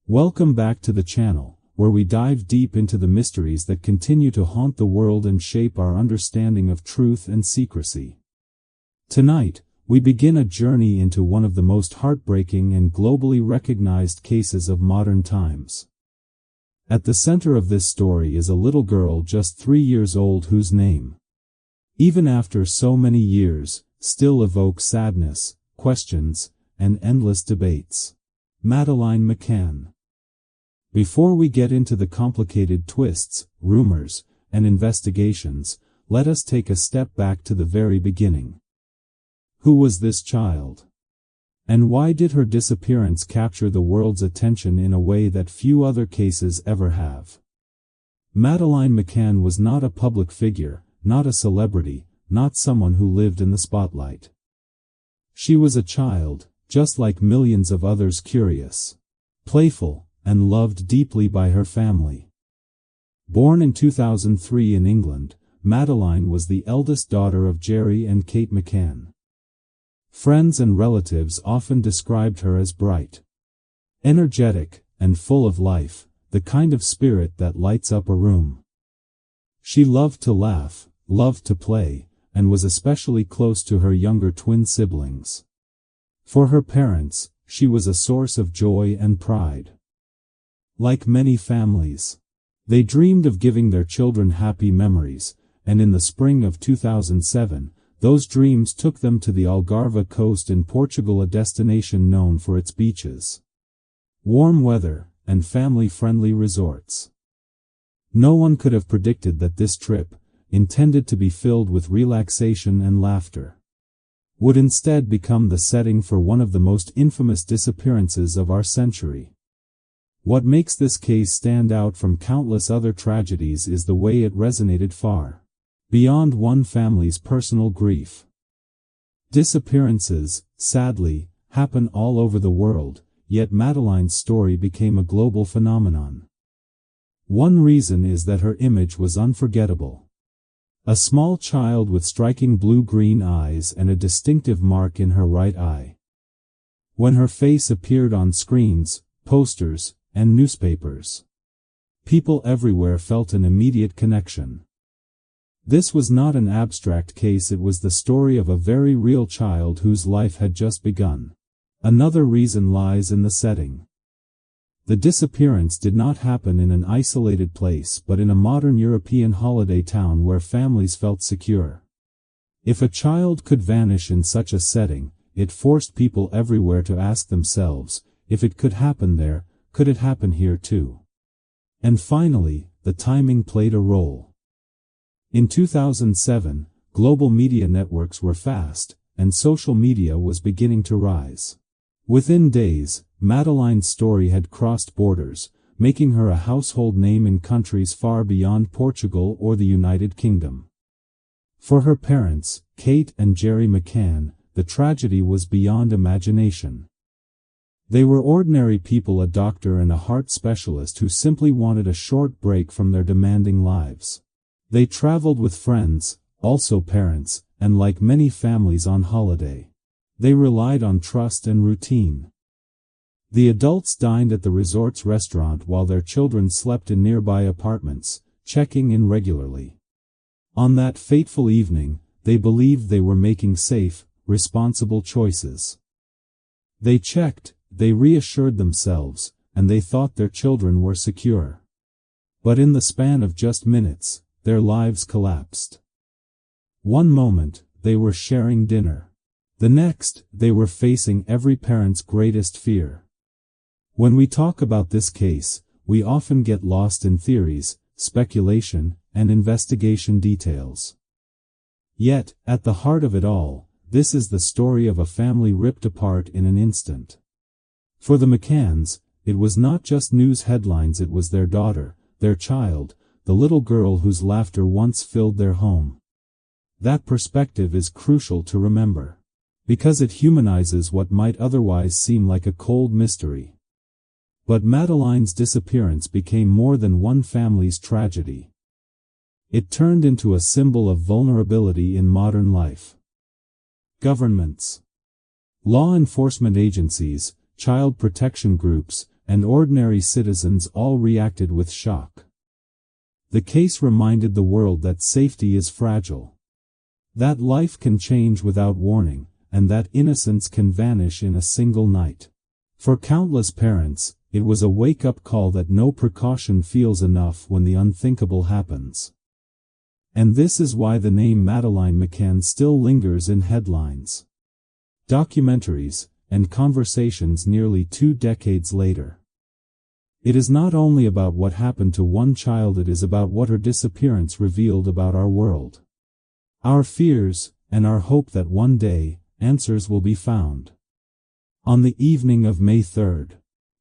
Welcome back to the channel, where we dive deep into the mysteries that continue to haunt the world and shape our understanding of truth and secrecy. Tonight, we begin a journey into one of the most heartbreaking and globally recognized cases of modern times. At the center of this story is a little girl just 3 years old whose name, even after so many years, still evokes sadness, questions, and endless debates. Madeleine McCann. Before we get into the complicated twists, rumors, and investigations, let us take a step back to the very beginning. Who was this child? And why did her disappearance capture the world's attention in a way that few other cases ever have? Madeleine McCann was not a public figure, not a celebrity, not someone who lived in the spotlight. She was a child, just like millions of others, curious, playful, and loved deeply by her family. Born in 2003 in England, Madeleine was the eldest daughter of Jerry and Kate McCann. Friends and relatives often described her as bright, energetic, and full of life, the kind of spirit that lights up a room. She loved to laugh, loved to play, and was especially close to her younger twin siblings. For her parents, she was a source of joy and pride. Like many families, they dreamed of giving their children happy memories, and in the spring of 2007, those dreams took them to the Algarve coast in Portugal, a destination known for its beaches, warm weather, and family-friendly resorts. No one could have predicted that this trip, intended to be filled with relaxation and laughter, would instead become the setting for one of the most infamous disappearances of our century. What makes this case stand out from countless other tragedies is the way it resonated far beyond one family's personal grief. Disappearances, sadly, happen all over the world, yet Madeleine's story became a global phenomenon. One reason is that her image was unforgettable. A small child with striking blue-green eyes and a distinctive mark in her right eye. When her face appeared on screens, posters, and newspapers, people everywhere felt an immediate connection. This was not an abstract case, it was the story of a very real child whose life had just begun. Another reason lies in the setting. The disappearance did not happen in an isolated place but in a modern European holiday town where families felt secure. If a child could vanish in such a setting, it forced people everywhere to ask themselves, if it could happen there, could it happen here too? And finally, the timing played a role. In 2007, global media networks were fast, and social media was beginning to rise. Within days, Madeleine's story had crossed borders, making her a household name in countries far beyond Portugal or the United Kingdom. For her parents, Kate and Jerry McCann, the tragedy was beyond imagination. They were ordinary people, a doctor and a heart specialist who simply wanted a short break from their demanding lives. They traveled with friends, also parents, and like many families on holiday, they relied on trust and routine. The adults dined at the resort's restaurant while their children slept in nearby apartments, checking in regularly. On that fateful evening, they believed they were making safe, responsible choices. They checked, they reassured themselves, and they thought their children were secure. But in the span of just minutes, their lives collapsed. One moment, they were sharing dinner. The next, they were facing every parent's greatest fear. When we talk about this case, we often get lost in theories, speculation, and investigation details. Yet, at the heart of it all, this is the story of a family ripped apart in an instant. For the McCanns, it was not just news headlines, it was their daughter, their child, the little girl whose laughter once filled their home. That perspective is crucial to remember, because it humanizes what might otherwise seem like a cold mystery. But Madeleine's disappearance became more than one family's tragedy. It turned into a symbol of vulnerability in modern life. Governments, law enforcement agencies, child protection groups, and ordinary citizens all reacted with shock. The case reminded the world that safety is fragile, that life can change without warning, and that innocence can vanish in a single night. For countless parents, it was a wake-up call that no precaution feels enough when the unthinkable happens. And this is why the name Madeleine McCann still lingers in headlines, documentaries, and conversations nearly 2 decades later. It is not only about what happened to one child, it is about what her disappearance revealed about our world, our fears, and our hope that one day, answers will be found. On the evening of May 3,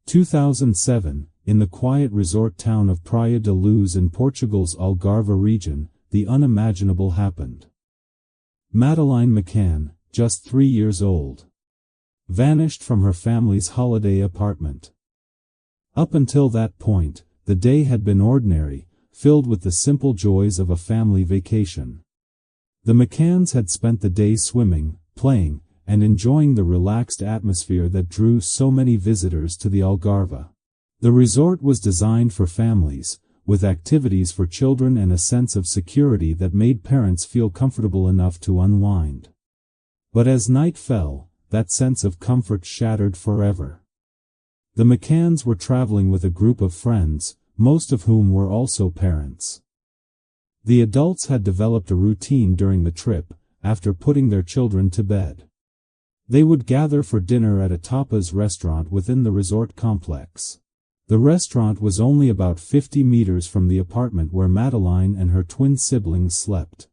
2007, in the quiet resort town of Praia da Luz in Portugal's Algarve region, the unimaginable happened. Madeleine McCann, just 3 years old, vanished from her family's holiday apartment. Up until that point, the day had been ordinary, filled with the simple joys of a family vacation. The McCanns had spent the day swimming, playing, and enjoying the relaxed atmosphere that drew so many visitors to the Algarve. The resort was designed for families, with activities for children and a sense of security that made parents feel comfortable enough to unwind. But as night fell, that sense of comfort shattered forever. The McCanns were traveling with a group of friends, most of whom were also parents. The adults had developed a routine during the trip, after putting their children to bed. They would gather for dinner at a tapas restaurant within the resort complex. The restaurant was only about 50 meters from the apartment where Madeleine and her twin siblings slept.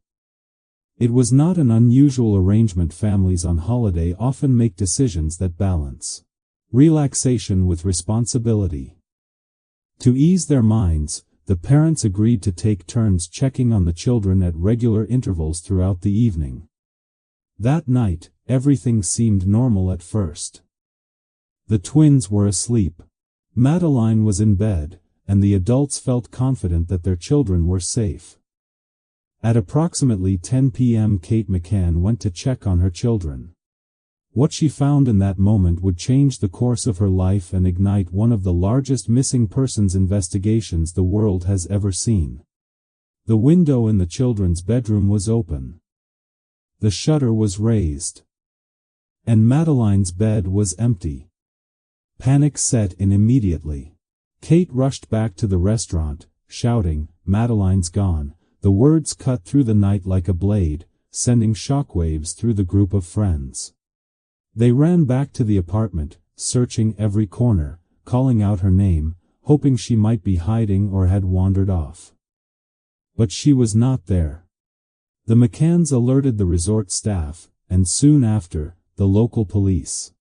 It was not an unusual arrangement. Families on holiday often make decisions that balance relaxation with responsibility. To ease their minds, the parents agreed to take turns checking on the children at regular intervals throughout the evening. That night, everything seemed normal at first. The twins were asleep. Madeleine was in bed, and the adults felt confident that their children were safe. At approximately 10 p.m. Kate McCann went to check on her children. What she found in that moment would change the course of her life and ignite one of the largest missing persons investigations the world has ever seen. The window in the children's bedroom was open. The shutter was raised. And Madeleine's bed was empty. Panic set in immediately. Kate rushed back to the restaurant, shouting, "Madeleine's gone." The words cut through the night like a blade, sending shockwaves through the group of friends. They ran back to the apartment, searching every corner, calling out her name, hoping she might be hiding or had wandered off. But she was not there. The McCanns alerted the resort staff, and soon after, the local police.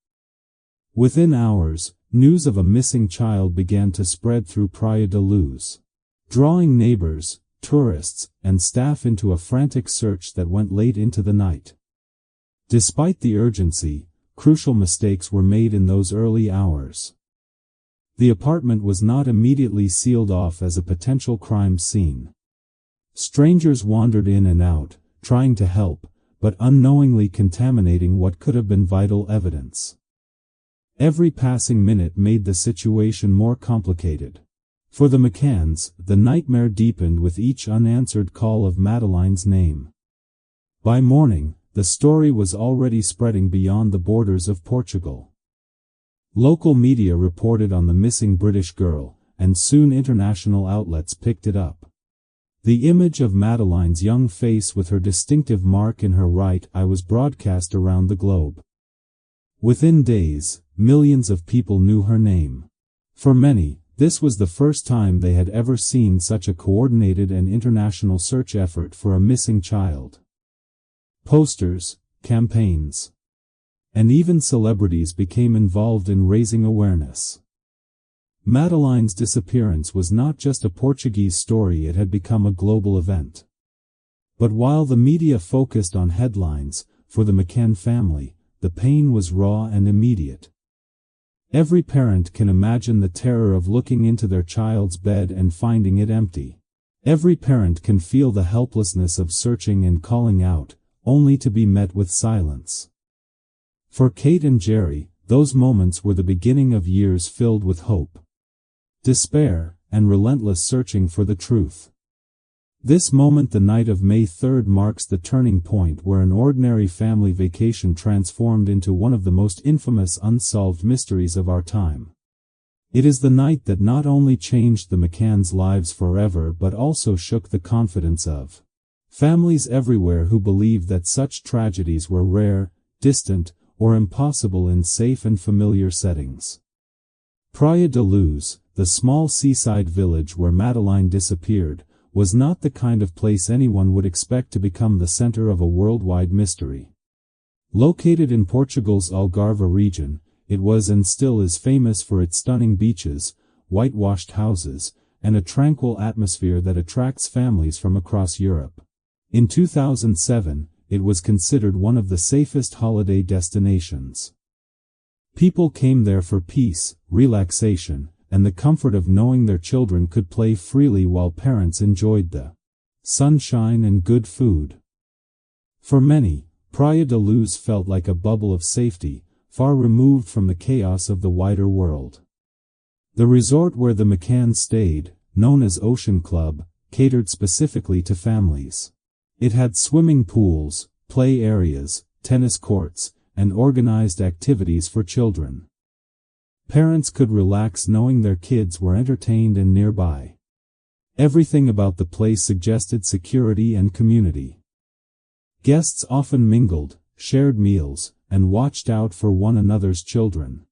Within hours, news of a missing child began to spread through Praia da Luz, drawing neighbors, tourists, and staff into a frantic search that went late into the night. Despite the urgency, crucial mistakes were made in those early hours. The apartment was not immediately sealed off as a potential crime scene. Strangers wandered in and out, trying to help, but unknowingly contaminating what could have been vital evidence. Every passing minute made the situation more complicated. For the McCanns, the nightmare deepened with each unanswered call of Madeleine's name. By morning, the story was already spreading beyond the borders of Portugal. Local media reported on the missing British girl, and soon international outlets picked it up. The image of Madeleine's young face with her distinctive mark in her right eye was broadcast around the globe. Within days, millions of people knew her name. For many, this was the first time they had ever seen such a coordinated and international search effort for a missing child. Posters, campaigns, and even celebrities became involved in raising awareness. Madeleine's disappearance was not just a Portuguese story, it had become a global event. But while the media focused on headlines, for the McCann family, the pain was raw and immediate. Every parent can imagine the terror of looking into their child's bed and finding it empty. Every parent can feel the helplessness of searching and calling out, only to be met with silence. For Kate and Jerry, those moments were the beginning of years filled with hope, despair, and relentless searching for the truth. This moment, the night of May 3rd, marks the turning point where an ordinary family vacation transformed into one of the most infamous unsolved mysteries of our time. It is the night that not only changed the McCanns' lives forever but also shook the confidence of families everywhere who believed that such tragedies were rare, distant, or impossible in safe and familiar settings. Praia da Luz, the small seaside village where Madeleine disappeared, was not the kind of place anyone would expect to become the center of a worldwide mystery. Located in Portugal's Algarve region, it was and still is famous for its stunning beaches, whitewashed houses, and a tranquil atmosphere that attracts families from across Europe. In 2007, it was considered one of the safest holiday destinations. People came there for peace, relaxation, and the comfort of knowing their children could play freely while parents enjoyed the sunshine and good food. For many, Praia da Luz felt like a bubble of safety, far removed from the chaos of the wider world. The resort where the McCanns stayed, known as Ocean Club, catered specifically to families. It had swimming pools, play areas, tennis courts, and organized activities for children. Parents could relax knowing their kids were entertained and nearby. Everything about the place suggested security and community. Guests often mingled, shared meals, and watched out for one another's children.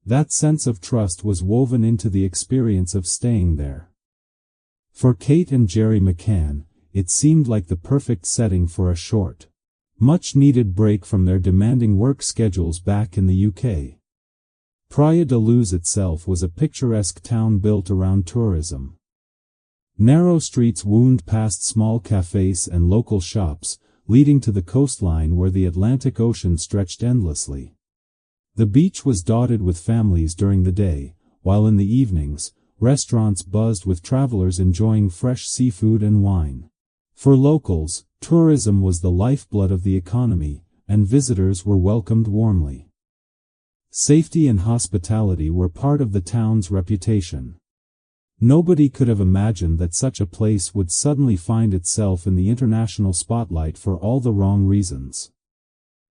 That sense of trust was woven into the experience of staying there. For Kate and Jerry McCann, it seemed like the perfect setting for a short, much-needed break from their demanding work schedules back in the UK. Praia da Luz itself was a picturesque town built around tourism. Narrow streets wound past small cafes and local shops, leading to the coastline where the Atlantic Ocean stretched endlessly. The beach was dotted with families during the day, while in the evenings, restaurants buzzed with travelers enjoying fresh seafood and wine. For locals, tourism was the lifeblood of the economy, and visitors were welcomed warmly. Safety and hospitality were part of the town's reputation. Nobody could have imagined that such a place would suddenly find itself in the international spotlight for all the wrong reasons.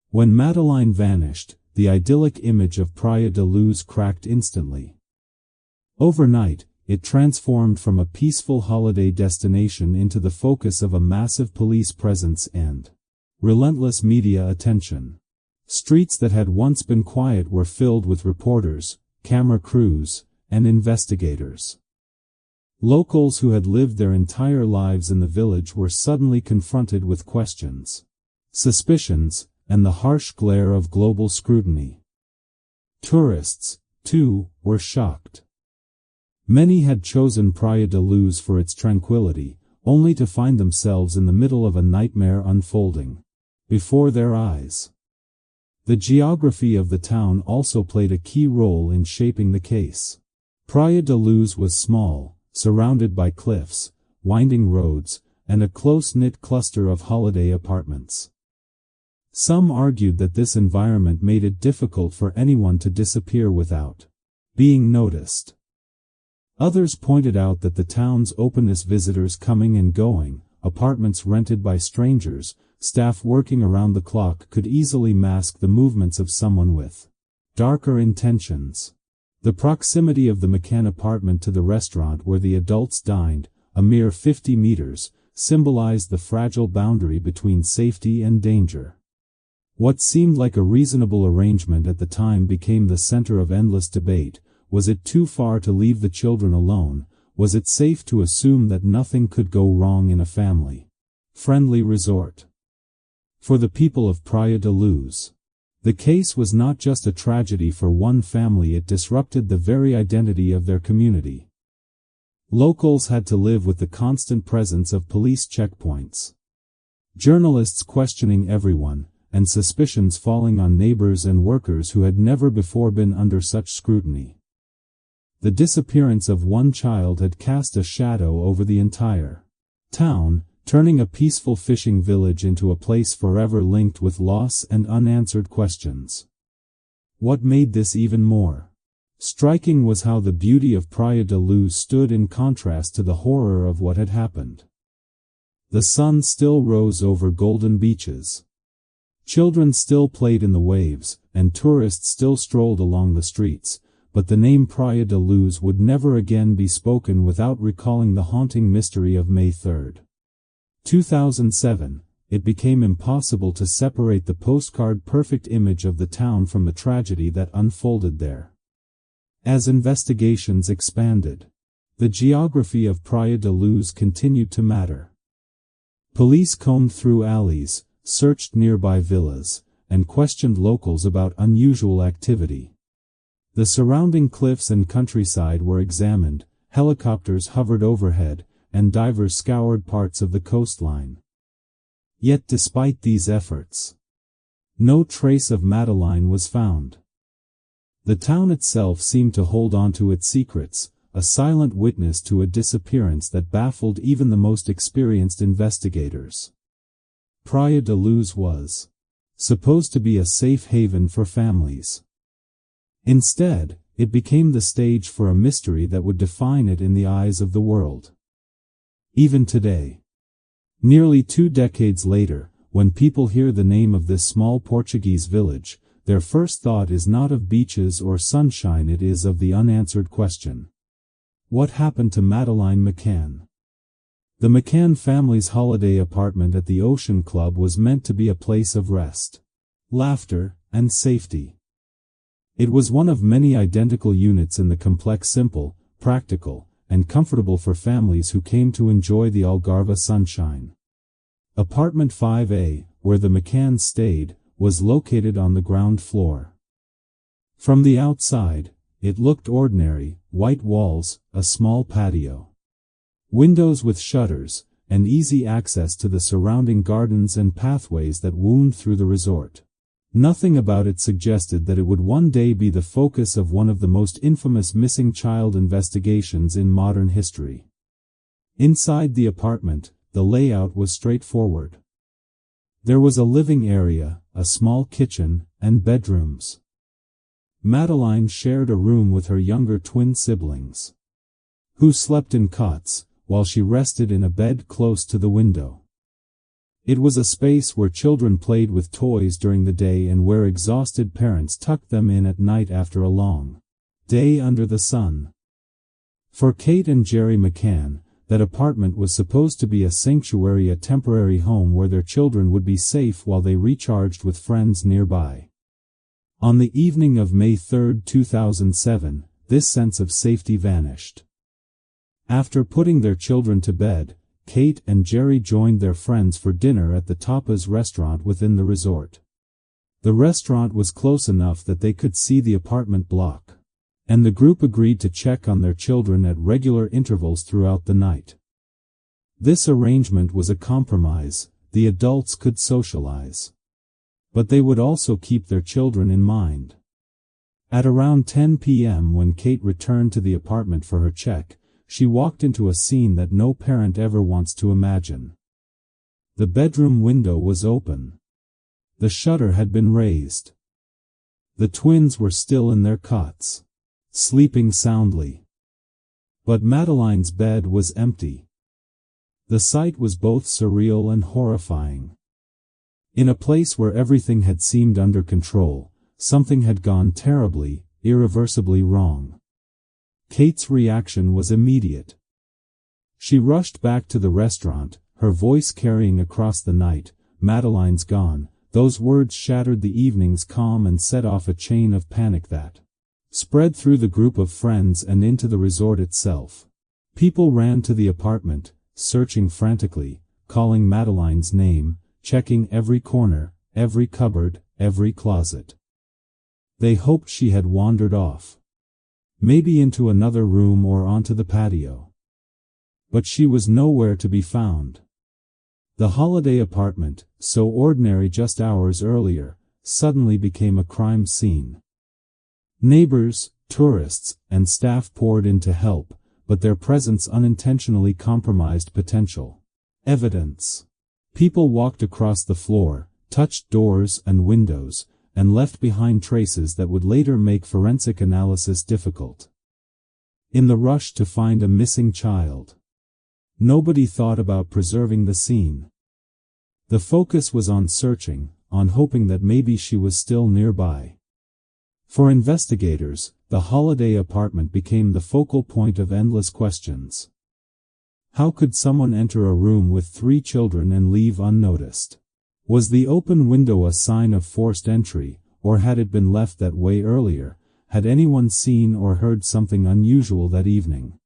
When Madeleine vanished, the idyllic image of Praia da Luz cracked instantly. Overnight, it transformed from a peaceful holiday destination into the focus of a massive police presence and relentless media attention. Streets that had once been quiet were filled with reporters, camera crews, and investigators. Locals who had lived their entire lives in the village were suddenly confronted with questions, suspicions, and the harsh glare of global scrutiny. Tourists, too, were shocked. Many had chosen Praia da Luz for its tranquility, only to find themselves in the middle of a nightmare unfolding before their eyes. The geography of the town also played a key role in shaping the case. Praia da Luz was small, surrounded by cliffs, winding roads, and a close-knit cluster of holiday apartments. Some argued that this environment made it difficult for anyone to disappear without being noticed. Others pointed out that the town's openness, visitors coming and going, apartments rented by strangers, staff working around the clock, could easily mask the movements of someone with darker intentions. The proximity of the McCann apartment to the restaurant where the adults dined, a mere 50 meters, symbolized the fragile boundary between safety and danger. What seemed like a reasonable arrangement at the time became the center of endless debate. Was it too far to leave the children alone? Was it safe to assume that nothing could go wrong in a family-friendly resort? For the people of Praia da Luz, the case was not just a tragedy for one family, it disrupted the very identity of their community. Locals had to live with the constant presence of police checkpoints, journalists questioning everyone, and suspicions falling on neighbors and workers who had never before been under such scrutiny. The disappearance of one child had cast a shadow over the entire town, turning a peaceful fishing village into a place forever linked with loss and unanswered questions. What made this even more striking was how the beauty of Praia da Luz stood in contrast to the horror of what had happened. The sun still rose over golden beaches. Children still played in the waves, and tourists still strolled along the streets, but the name Praia da Luz would never again be spoken without recalling the haunting mystery of May 3, 2007. It became impossible to separate the postcard-perfect image of the town from the tragedy that unfolded there. As investigations expanded, the geography of Praia da Luz continued to matter. Police combed through alleys, searched nearby villas, and questioned locals about unusual activity. The surrounding cliffs and countryside were examined, helicopters hovered overhead, and divers scoured parts of the coastline. Yet despite these efforts, no trace of Madeleine was found. The town itself seemed to hold on to its secrets, a silent witness to a disappearance that baffled even the most experienced investigators. Praia da Luz was supposed to be a safe haven for families. Instead, it became the stage for a mystery that would define it in the eyes of the world. Even today, nearly 2 decades later, when people hear the name of this small Portuguese village, their first thought is not of beaches or sunshine, it is of the unanswered question. What happened to Madeleine McCann? The McCann family's holiday apartment at the Ocean Club was meant to be a place of rest, laughter, and safety. It was one of many identical units in the complex, simple, practical, and comfortable for families who came to enjoy the Algarve sunshine. Apartment 5A, where the McCanns stayed, was located on the ground floor. From the outside, it looked ordinary: white walls, a small patio, windows with shutters, and easy access to the surrounding gardens and pathways that wound through the resort. Nothing about it suggested that it would one day be the focus of one of the most infamous missing child investigations in modern history. Inside the apartment, the layout was straightforward. There was a living area, a small kitchen, and bedrooms. Madeleine shared a room with her younger twin siblings, who slept in cots, while she rested in a bed close to the window. It was a space where children played with toys during the day and where exhausted parents tucked them in at night after a long day under the sun. For Kate and Jerry McCann, that apartment was supposed to be a sanctuary, a temporary home where their children would be safe while they recharged with friends nearby. On the evening of May 3, 2007, this sense of safety vanished. After putting their children to bed, Kate and Jerry joined their friends for dinner at the tapas restaurant within the resort. The restaurant was close enough that they could see the apartment block, and the group agreed to check on their children at regular intervals throughout the night. This arrangement was a compromise: the adults could socialize, but they would also keep their children in mind. At around 10 p.m. when Kate returned to the apartment for her check, she walked into a scene that no parent ever wants to imagine. The bedroom window was open. The shutter had been raised. The twins were still in their cots, sleeping soundly. But Madeleine's bed was empty. The sight was both surreal and horrifying. In a place where everything had seemed under control, something had gone terribly, irreversibly wrong. Kate's reaction was immediate. She rushed back to the restaurant, her voice carrying across the night, "Madeleine's gone." Those words shattered the evening's calm and set off a chain of panic that spread through the group of friends and into the resort itself. People ran to the apartment, searching frantically, calling Madeleine's name, checking every corner, every cupboard, every closet. They hoped she had wandered off, maybe into another room or onto the patio. But she was nowhere to be found. The holiday apartment, so ordinary just hours earlier, suddenly became a crime scene. Neighbors, tourists, and staff poured in to help, but their presence unintentionally compromised potential evidence. People walked across the floor, touched doors and windows, and left behind traces that would later make forensic analysis difficult. In the rush to find a missing child, nobody thought about preserving the scene. The focus was on searching, on hoping that maybe she was still nearby. For investigators, the holiday apartment became the focal point of endless questions. How could someone enter a room with 3 children and leave unnoticed? Was the open window a sign of forced entry, or had it been left that way earlier? Had anyone seen or heard something unusual that evening?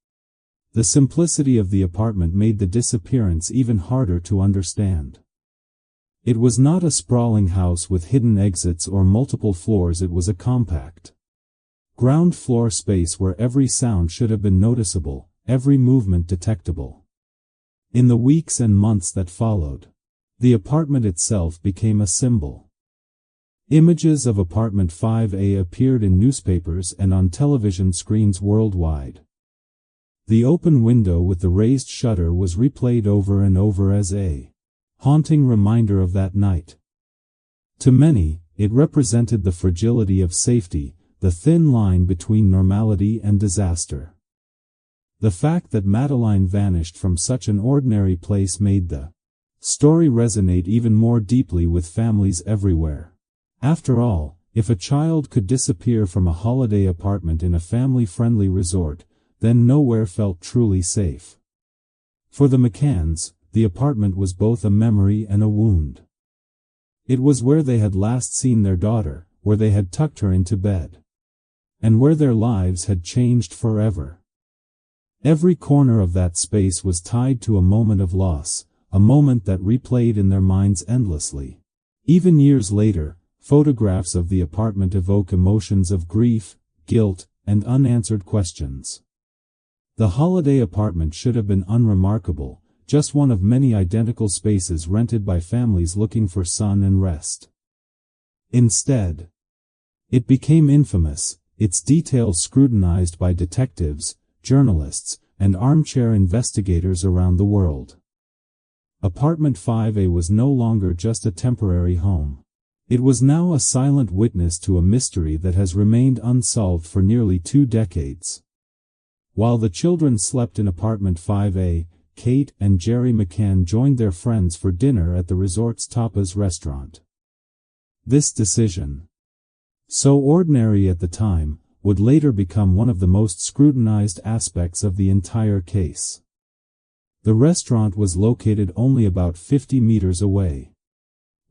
The simplicity of the apartment made the disappearance even harder to understand. It was not a sprawling house with hidden exits or multiple floors. It was a compact ground floor space where every sound should have been noticeable, every movement detectable. In the weeks and months that followed, the apartment itself became a symbol. Images of apartment 5A appeared in newspapers and on television screens worldwide. The open window with the raised shutter was replayed over and over as a haunting reminder of that night. To many, it represented the fragility of safety, the thin line between normality and disaster. The fact that Madeleine vanished from such an ordinary place made the story resonate even more deeply with families everywhere. After all, if a child could disappear from a holiday apartment in a family-friendly resort, then nowhere felt truly safe. For the McCanns, the apartment was both a memory and a wound. It was where they had last seen their daughter, where they had tucked her into bed, and where their lives had changed forever. Every corner of that space was tied to a moment of loss, a moment that replayed in their minds endlessly. Even years later, photographs of the apartment evoke emotions of grief, guilt, and unanswered questions. The holiday apartment should have been unremarkable, just one of many identical spaces rented by families looking for sun and rest. Instead, it became infamous, its details scrutinized by detectives, journalists, and armchair investigators around the world. Apartment 5A was no longer just a temporary home. It was now a silent witness to a mystery that has remained unsolved for nearly 2 decades. While the children slept in apartment 5A, Kate and Jerry McCann joined their friends for dinner at the resort's tapas restaurant. This decision, so ordinary at the time, would later become one of the most scrutinized aspects of the entire case. The restaurant was located only about 50 meters away,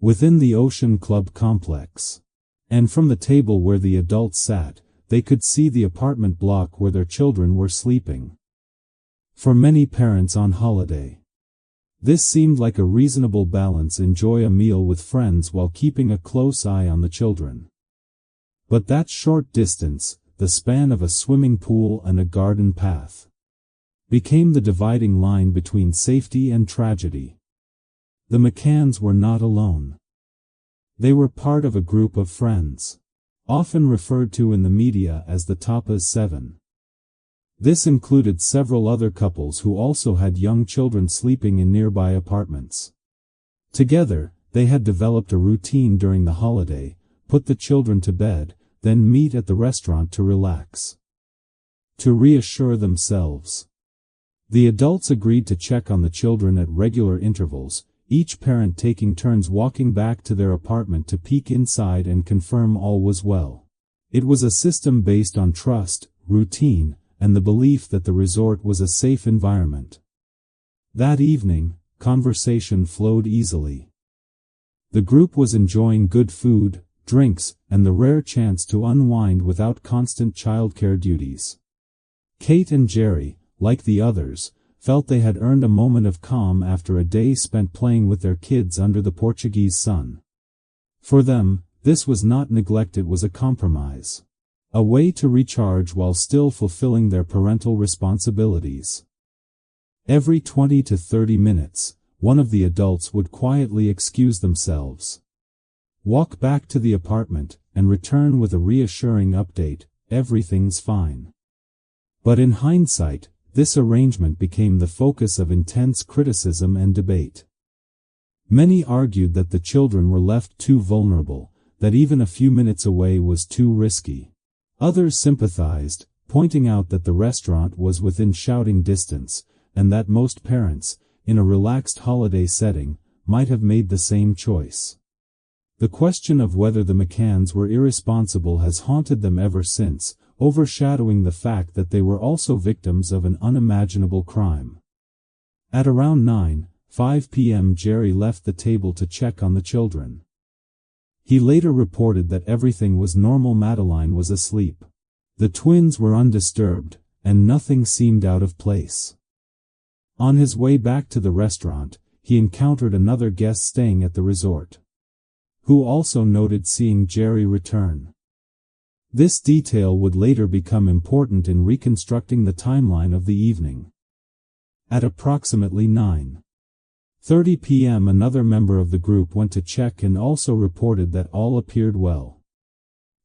within the Ocean Club complex, and from the table where the adults sat, they could see the apartment block where their children were sleeping. For many parents on holiday, this seemed like a reasonable balance: enjoy a meal with friends while keeping a close eye on the children. But that short distance, the span of a swimming pool and a garden path, became the dividing line between safety and tragedy. The McCanns were not alone. They were part of a group of friends, often referred to in the media as the Tapas 7. This included several other couples who also had young children sleeping in nearby apartments. Together, they had developed a routine during the holiday: put the children to bed, then meet at the restaurant to relax, to reassure themselves. The adults agreed to check on the children at regular intervals, each parent taking turns walking back to their apartment to peek inside and confirm all was well. It was a system based on trust, routine, and the belief that the resort was a safe environment. That evening, conversation flowed easily. The group was enjoying good food, drinks, and the rare chance to unwind without constant childcare duties. Kate and Jerry, like the others, felt they had earned a moment of calm after a day spent playing with their kids under the Portuguese sun. For them, this was not neglect, it was a compromise. A way to recharge while still fulfilling their parental responsibilities. Every 20 to 30 minutes, one of the adults would quietly excuse themselves, walk back to the apartment, and return with a reassuring update: everything's fine. But in hindsight, this arrangement became the focus of intense criticism and debate. Many argued that the children were left too vulnerable, that even a few minutes away was too risky. Others sympathized, pointing out that the restaurant was within shouting distance, and that most parents, in a relaxed holiday setting, might have made the same choice. The question of whether the McCanns were irresponsible has haunted them ever since, overshadowing the fact that they were also victims of an unimaginable crime. At around 9:05 p.m. Jerry left the table to check on the children. He later reported that everything was normal. Madeleine was asleep. The twins were undisturbed, and nothing seemed out of place. On his way back to the restaurant, he encountered another guest staying at the resort, who also noted seeing Jerry return. This detail would later become important in reconstructing the timeline of the evening. At approximately 9:30 p.m. another member of the group went to check and also reported that all appeared well.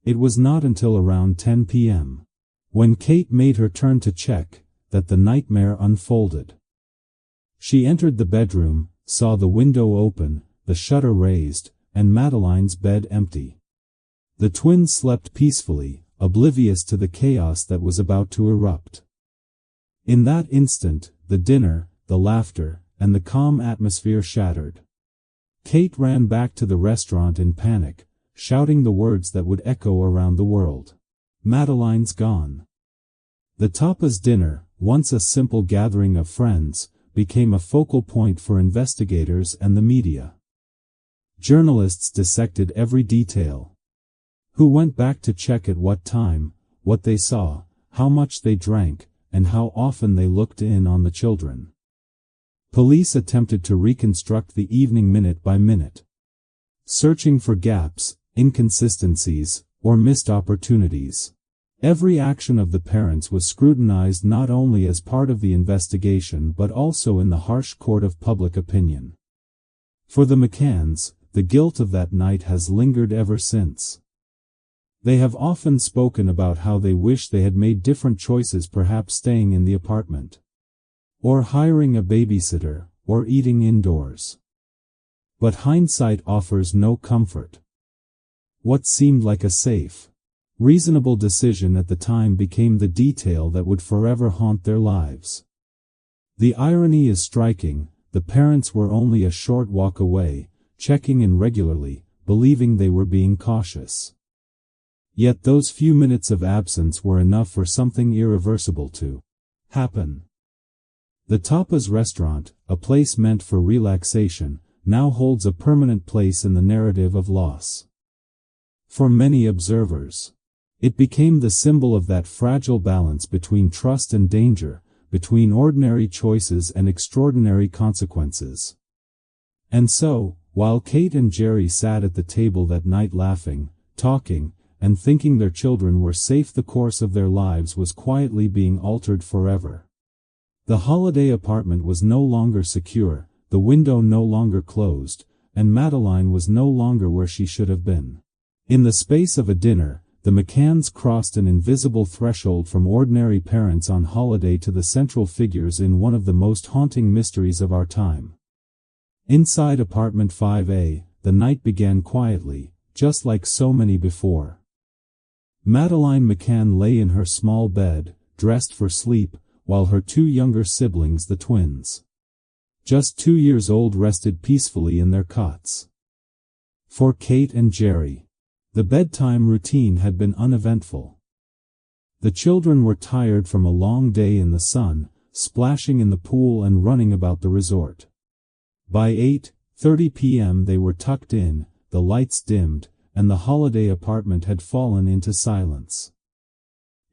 It was not until around 10 p.m., when Kate made her turn to check, that the nightmare unfolded. She entered the bedroom, saw the window open, the shutter raised, and Madeleine's bed empty. The twins slept peacefully, oblivious to the chaos that was about to erupt. In that instant, the dinner, the laughter, and the calm atmosphere shattered. Kate ran back to the restaurant in panic, shouting the words that would echo around the world. Madeleine's gone. The tapas dinner, once a simple gathering of friends, became a focal point for investigators and the media. Journalists dissected every detail. Who went back to check at what time, what they saw, how much they drank, and how often they looked in on the children. Police attempted to reconstruct the evening minute by minute, searching for gaps, inconsistencies, or missed opportunities. Every action of the parents was scrutinized not only as part of the investigation but also in the harsh court of public opinion. For the McCanns, the guilt of that night has lingered ever since. They have often spoken about how they wish they had made different choices, perhaps staying in the apartment, or hiring a babysitter, or eating indoors. But hindsight offers no comfort. What seemed like a safe, reasonable decision at the time became the detail that would forever haunt their lives. The irony is striking. The parents were only a short walk away, checking in regularly, believing they were being cautious. Yet those few minutes of absence were enough for something irreversible to happen. The Tapas restaurant, a place meant for relaxation, now holds a permanent place in the narrative of loss. For many observers, it became the symbol of that fragile balance between trust and danger, between ordinary choices and extraordinary consequences. And so, while Kate and Jerry sat at the table that night laughing, talking, and thinking their children were safe, the course of their lives was quietly being altered forever. The holiday apartment was no longer secure, the window no longer closed, and Madeleine was no longer where she should have been. In the space of a dinner, the McCanns crossed an invisible threshold from ordinary parents on holiday to the central figures in one of the most haunting mysteries of our time. Inside apartment 5A, the night began quietly, just like so many before. Madeleine McCann lay in her small bed, dressed for sleep, while her two younger siblings, the twins, just 2 years old, rested peacefully in their cots. For Kate and Jerry, the bedtime routine had been uneventful. The children were tired from a long day in the sun, splashing in the pool and running about the resort. By 8:30 p.m. they were tucked in, the lights dimmed, and the holiday apartment had fallen into silence.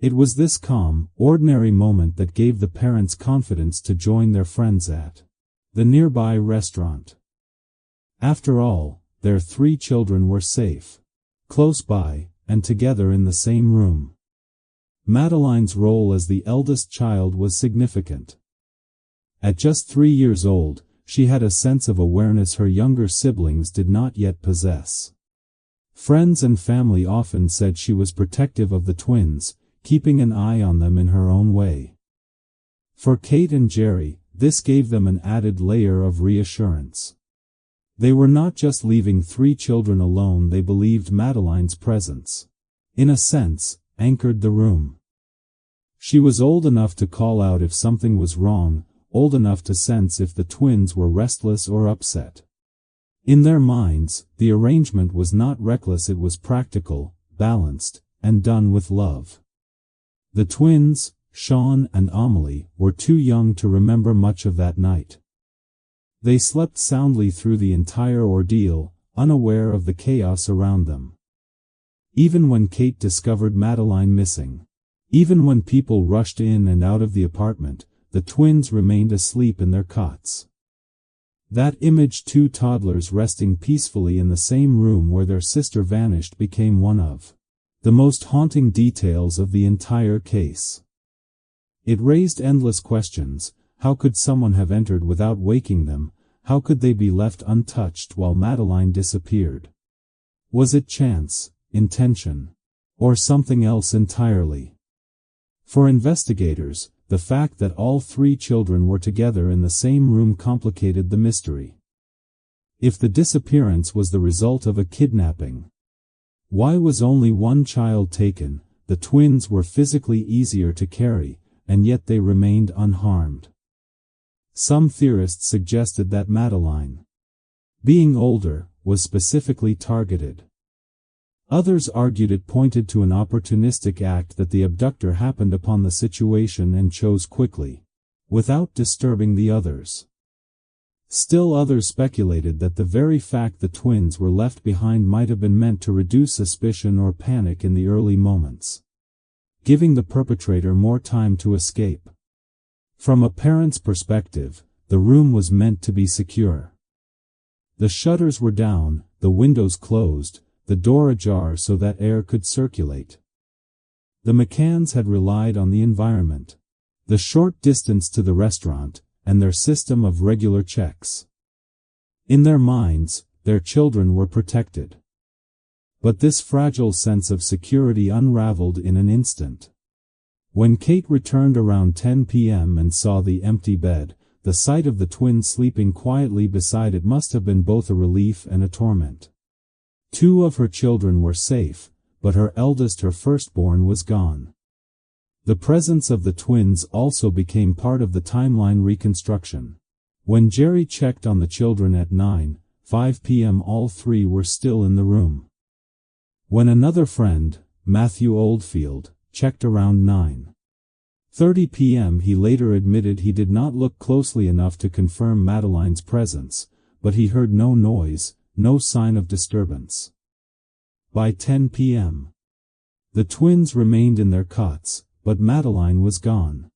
It was this calm, ordinary moment that gave the parents confidence to join their friends at the nearby restaurant. After all, their 3 children were safe, close by, and together in the same room. Madeleine's role as the eldest child was significant. At just 3 years old, she had a sense of awareness her younger siblings did not yet possess. Friends and family often said she was protective of the twins, keeping an eye on them in her own way. For Kate and Jerry, this gave them an added layer of reassurance. They were not just leaving 3 children alone, they believed Madeleine's presence, in a sense, anchored the room. She was old enough to call out if something was wrong, old enough to sense if the twins were restless or upset. In their minds, the arrangement was not reckless, it was practical, balanced, and done with love. The twins, Sean and Amelie, were too young to remember much of that night. They slept soundly through the entire ordeal, unaware of the chaos around them. Even when Kate discovered Madeleine missing, even when people rushed in and out of the apartment, the twins remained asleep in their cots. That image, 2 toddlers resting peacefully in the same room where their sister vanished, became one of the most haunting details of the entire case. It raised endless questions. How could someone have entered without waking them? How could they be left untouched while Madeleine disappeared? Was it chance, intention, or something else entirely? For investigators, the fact that all 3 children were together in the same room complicated the mystery. If the disappearance was the result of a kidnapping, why was only 1 child taken? The twins were physically easier to carry, and yet they remained unharmed. Some theorists suggested that Madeleine, being older, was specifically targeted. Others argued it pointed to an opportunistic act, that the abductor happened upon the situation and chose quickly, without disturbing the others. Still others speculated that the very fact the twins were left behind might have been meant to reduce suspicion or panic in the early moments, giving the perpetrator more time to escape. From a parent's perspective, the room was meant to be secure. The shutters were down, the windows closed, the door ajar so that air could circulate. The McCanns had relied on the environment, the short distance to the restaurant, and their system of regular checks. In their minds, their children were protected. But this fragile sense of security unraveled in an instant. When Kate returned around 10 p.m. and saw the empty bed, the sight of the twins sleeping quietly beside it must have been both a relief and a torment. 2 of her children were safe, but her eldest, her firstborn, was gone. The presence of the twins also became part of the timeline reconstruction. When Jerry checked on the children at 9:05 p.m., all 3 were still in the room. When another friend, Matthew Oldfield, checked around 9:30 p.m., he later admitted he did not look closely enough to confirm Madeleine's presence, but he heard no noise, no sign of disturbance. By 10 p.m., the twins remained in their cots, but Madeleine was gone.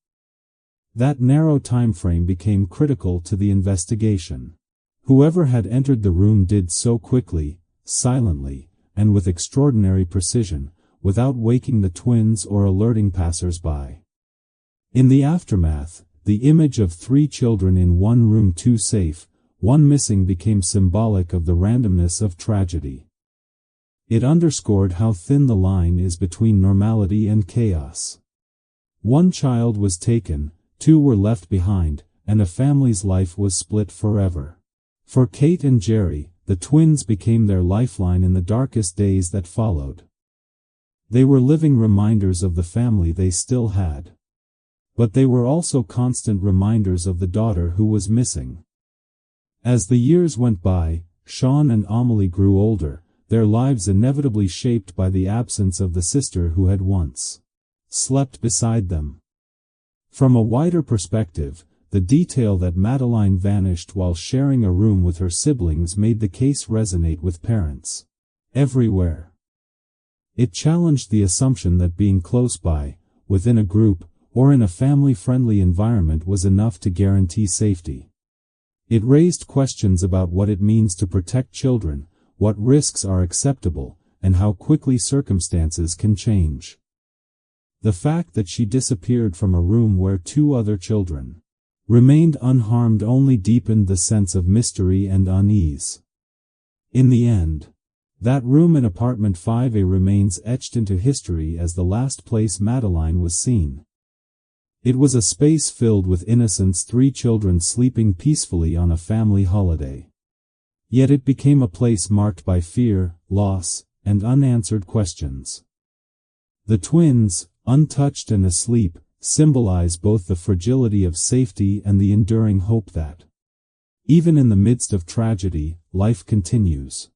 That narrow time frame became critical to the investigation. Whoever had entered the room did so quickly, silently, and with extraordinary precision, without waking the twins or alerting passers-by. In the aftermath, the image of 3 children in one room, 2 safe, 1 missing, became symbolic of the randomness of tragedy. It underscored how thin the line is between normality and chaos. 1 child was taken, 2 were left behind, and a family's life was split forever. For Kate and Jerry, the twins became their lifeline in the darkest days that followed. They were living reminders of the family they still had. But they were also constant reminders of the daughter who was missing. As the years went by, Sean and Amelie grew older, their lives inevitably shaped by the absence of the sister who had once slept beside them. From a wider perspective, the detail that Madeleine vanished while sharing a room with her siblings made the case resonate with parents everywhere. It challenged the assumption that being close by, within a group, or in a family-friendly environment was enough to guarantee safety. It raised questions about what it means to protect children, what risks are acceptable, and how quickly circumstances can change. The fact that she disappeared from a room where 2 other children remained unharmed only deepened the sense of mystery and unease. In the end, that room in apartment 5A remains etched into history as the last place Madeleine was seen. It was a space filled with innocence, 3 children sleeping peacefully on a family holiday. Yet it became a place marked by fear, loss, and unanswered questions. The twins, untouched and asleep, symbolize both the fragility of safety and the enduring hope that, even in the midst of tragedy, life continues.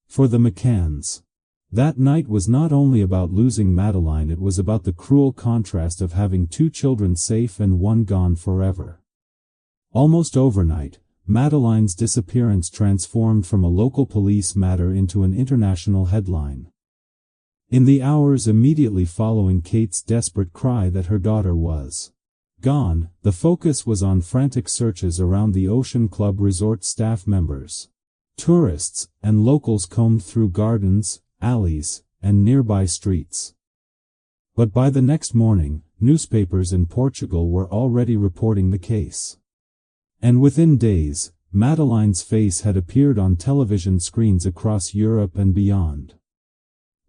For the McCanns, that night was not only about losing Madeleine, it was about the cruel contrast of having 2 children safe and one gone forever. Almost overnight, Madeleine's disappearance transformed from a local police matter into an international headline. In the hours immediately following Kate's desperate cry that her daughter was gone, the focus was on frantic searches around the Ocean Club resort. Staff members, tourists, and locals combed through gardens, alleys, and nearby streets. But by the next morning, newspapers in Portugal were already reporting the case. And within days, Madeleine's face had appeared on television screens across Europe and beyond.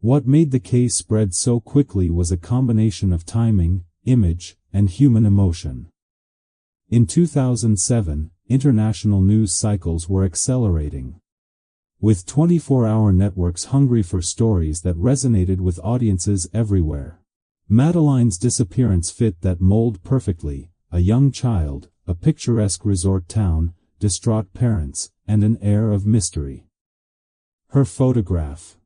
What made the case spread so quickly was a combination of timing, image, and human emotion. In 2007, international news cycles were accelerating, with 24-hour networks hungry for stories that resonated with audiences everywhere. Madeleine's disappearance fit that mold perfectly: a young child, a picturesque resort town, distraught parents, and an air of mystery. Her photograph,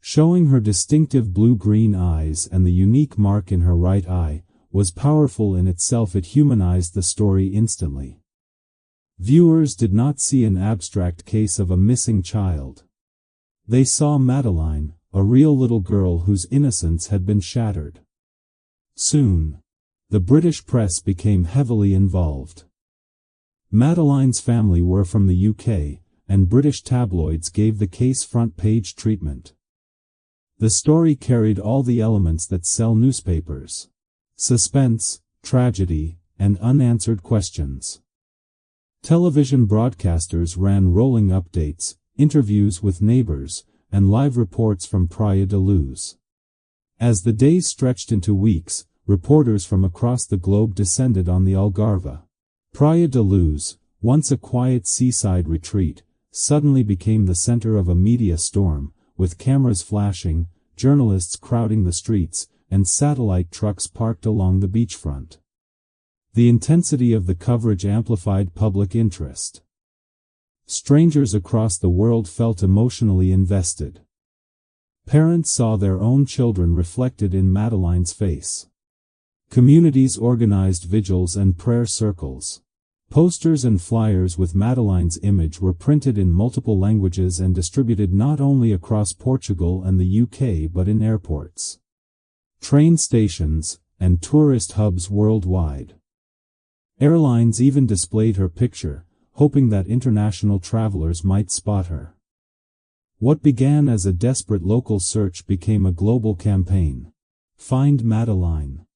showing her distinctive blue-green eyes and the unique mark in her right eye, was powerful in itself. It humanized the story instantly. Viewers did not see an abstract case of a missing child. They saw Madeleine, a real little girl whose innocence had been shattered. Soon, the British press became heavily involved. Madeleine's family were from the UK, and British tabloids gave the case front-page treatment. The story carried all the elements that sell newspapers: suspense, tragedy, and unanswered questions. Television broadcasters ran rolling updates, interviews with neighbors, and live reports from Praia da Luz. As the days stretched into weeks, reporters from across the globe descended on the Algarve. Praia da Luz, once a quiet seaside retreat, suddenly became the center of a media storm, with cameras flashing, journalists crowding the streets, and satellite trucks parked along the beachfront. The intensity of the coverage amplified public interest. Strangers across the world felt emotionally invested. Parents saw their own children reflected in Madeleine's face. Communities organized vigils and prayer circles. Posters and flyers with Madeleine's image were printed in multiple languages and distributed not only across Portugal and the UK but in airports, train stations, and tourist hubs worldwide. Airlines even displayed her picture, hoping that international travelers might spot her. What began as a desperate local search became a global campaign. Find Madeleine.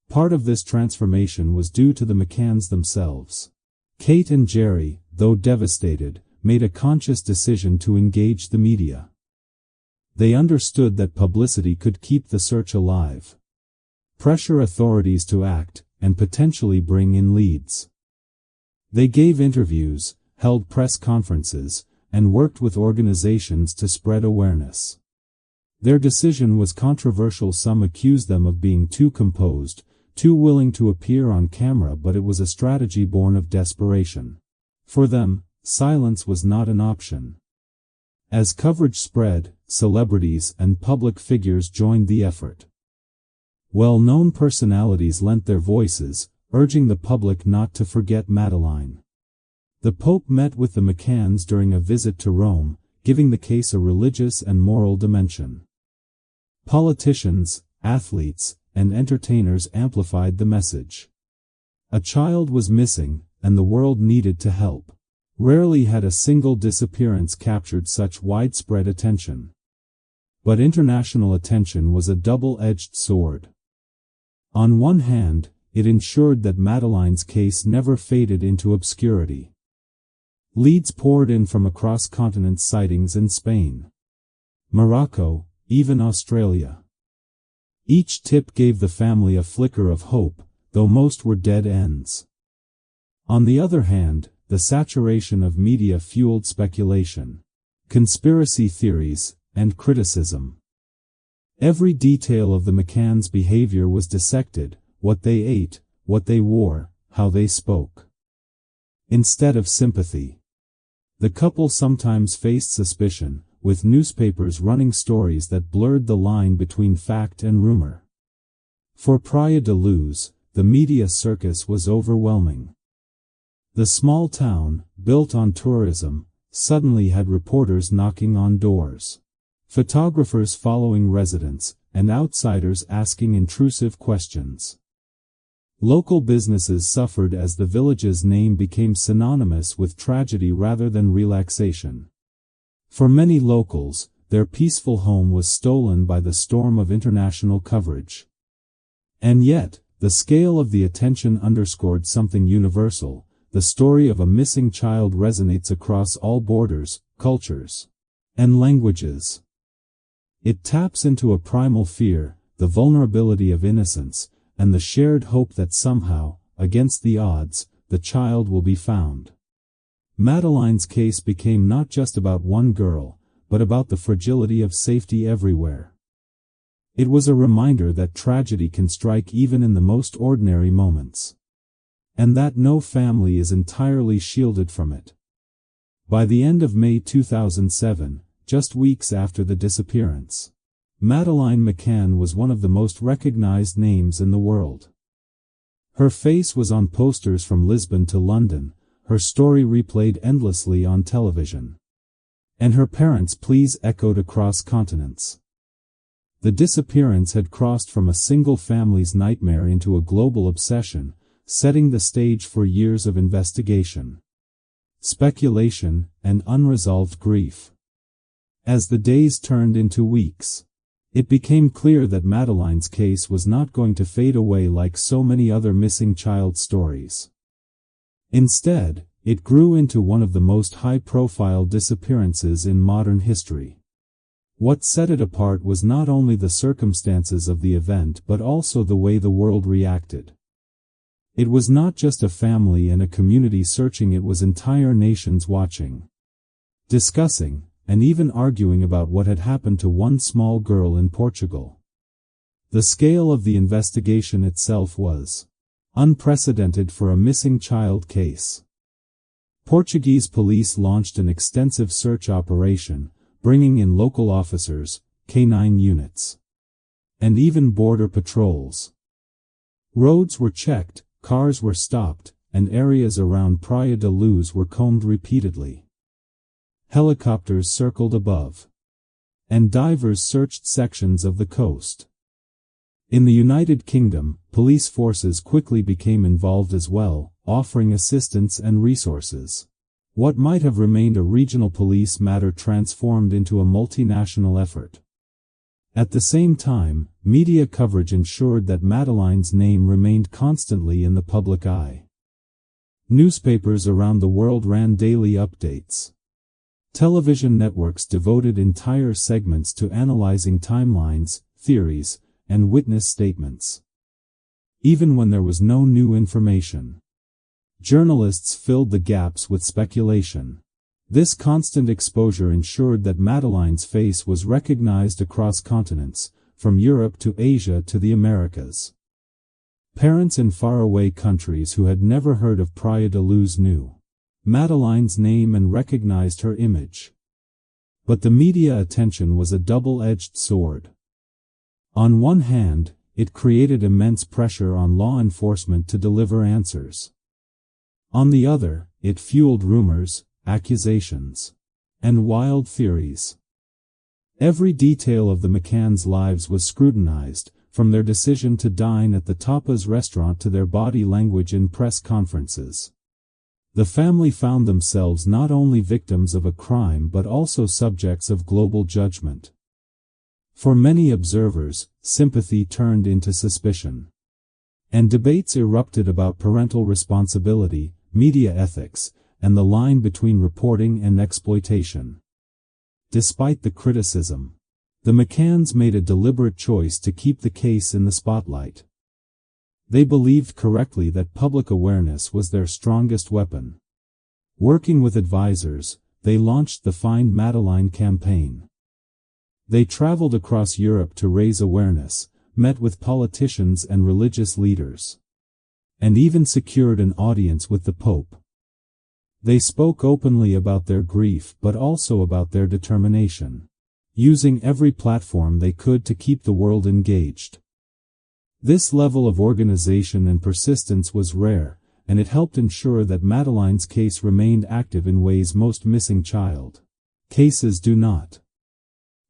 Part of this transformation was due to the McCanns themselves. Kate and Jerry, though devastated, made a conscious decision to engage the media. They understood that publicity could keep the search alive, pressure authorities to act, and potentially bring in leads. They gave interviews, held press conferences, and worked with organizations to spread awareness. Their decision was controversial. Some accused them of being too composed, too willing to appear on camera, but it was a strategy born of desperation. For them, silence was not an option. As coverage spread, celebrities and public figures joined the effort. Well-known personalities lent their voices, urging the public not to forget Madeleine. The Pope met with the McCanns during a visit to Rome, giving the case a religious and moral dimension. Politicians, athletes, and entertainers amplified the message. A child was missing, and the world needed to help. Rarely had a single disappearance captured such widespread attention. But international attention was a double-edged sword. On one hand, it ensured that Madeleine's case never faded into obscurity. Leads poured in from across continents: sightings in Spain, Morocco, even Australia. Each tip gave the family a flicker of hope, though most were dead ends. On the other hand, the saturation of media fueled speculation, conspiracy theories, and criticism. Every detail of the McCanns' behavior was dissected: what they ate, what they wore, how they spoke. Instead of sympathy, the couple sometimes faced suspicion, with newspapers running stories that blurred the line between fact and rumor. For Praia da Luz, the media circus was overwhelming. The small town, built on tourism, suddenly had reporters knocking on doors, photographers following residents, and outsiders asking intrusive questions. Local businesses suffered as the village's name became synonymous with tragedy rather than relaxation. For many locals, their peaceful home was stolen by the storm of international coverage. And yet, the scale of the attention underscored something universal: the story of a missing child resonates across all borders, cultures, and languages. It taps into a primal fear, the vulnerability of innocence, and the shared hope that somehow, against the odds, the child will be found. Madeleine's case became not just about one girl, but about the fragility of safety everywhere. It was a reminder that tragedy can strike even in the most ordinary moments, and that no family is entirely shielded from it. By the end of May 2007, just weeks after the disappearance, Madeleine McCann was one of the most recognized names in the world. Her face was on posters from Lisbon to London, her story replayed endlessly on television, and her parents' pleas echoed across continents. The disappearance had crossed from a single family's nightmare into a global obsession, setting the stage for years of investigation, speculation, and unresolved grief. As the days turned into weeks, it became clear that Madeleine's case was not going to fade away like so many other missing child stories. Instead, it grew into one of the most high-profile disappearances in modern history. What set it apart was not only the circumstances of the event but also the way the world reacted. It was not just a family and a community searching, it was entire nations watching, discussing, and even arguing about what had happened to one small girl in Portugal. The scale of the investigation itself was unprecedented for a missing child case. Portuguese police launched an extensive search operation, bringing in local officers, K9 units, and even border patrols. Roads were checked, cars were stopped, and areas around Praia da Luz were combed repeatedly. Helicopters circled above, and divers searched sections of the coast. In the United Kingdom, police forces quickly became involved as well, offering assistance and resources. What might have remained a regional police matter transformed into a multinational effort. At the same time, media coverage ensured that Madeleine's name remained constantly in the public eye. Newspapers around the world ran daily updates. Television networks devoted entire segments to analyzing timelines, theories, and witness statements. Even when there was no new information, journalists filled the gaps with speculation. This constant exposure ensured that Madeleine's face was recognized across continents, from Europe to Asia to the Americas. Parents in faraway countries who had never heard of Praia da Luz knew Madeleine's name and recognized her image. But the media attention was a double-edged sword. On one hand, it created immense pressure on law enforcement to deliver answers. On the other, it fueled rumors, accusations, and wild theories. Every detail of the McCanns' lives was scrutinized, from their decision to dine at the tapas restaurant to their body language in press conferences. The family found themselves not only victims of a crime but also subjects of global judgment. For many observers, sympathy turned into suspicion, and debates erupted about parental responsibility, media ethics, and the line between reporting and exploitation. Despite the criticism, the McCanns made a deliberate choice to keep the case in the spotlight. They believed correctly that public awareness was their strongest weapon. Working with advisors, they launched the Find Madeleine campaign. They traveled across Europe to raise awareness, met with politicians and religious leaders, and even secured an audience with the Pope. They spoke openly about their grief but also about their determination, using every platform they could to keep the world engaged. This level of organization and persistence was rare, and it helped ensure that Madeleine's case remained active in ways most missing child cases do not.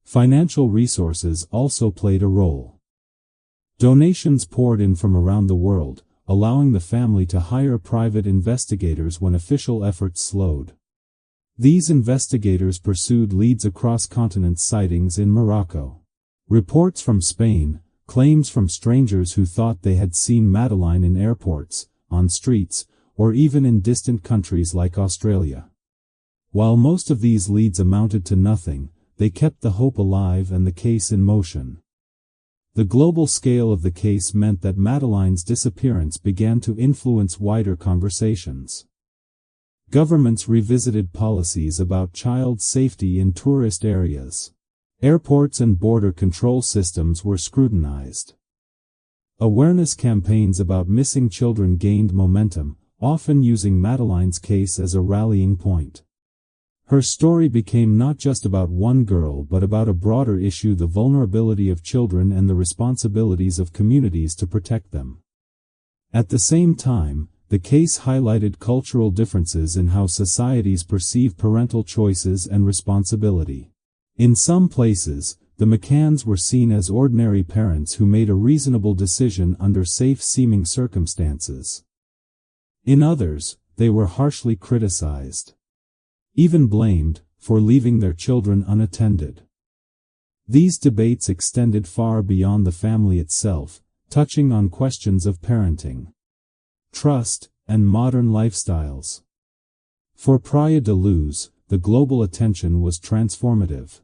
Financial resources also played a role. Donations poured in from around the world, allowing the family to hire private investigators when official efforts slowed. These investigators pursued leads across continents, sightings in Morocco, reports from Spain, claims from strangers who thought they had seen Madeleine in airports, on streets, or even in distant countries like Australia. While most of these leads amounted to nothing, they kept the hope alive and the case in motion. The global scale of the case meant that Madeleine's disappearance began to influence wider conversations. Governments revisited policies about child safety in tourist areas. Airports and border control systems were scrutinized. Awareness campaigns about missing children gained momentum, often using Madeleine's case as a rallying point. Her story became not just about one girl but about a broader issue: the vulnerability of children and the responsibilities of communities to protect them. At the same time, the case highlighted cultural differences in how societies perceive parental choices and responsibility. In some places, the McCanns were seen as ordinary parents who made a reasonable decision under safe-seeming circumstances. In others, they were harshly criticized, even blamed, for leaving their children unattended. These debates extended far beyond the family itself, touching on questions of parenting, trust, and modern lifestyles. For Praia da Luz, the global attention was transformative.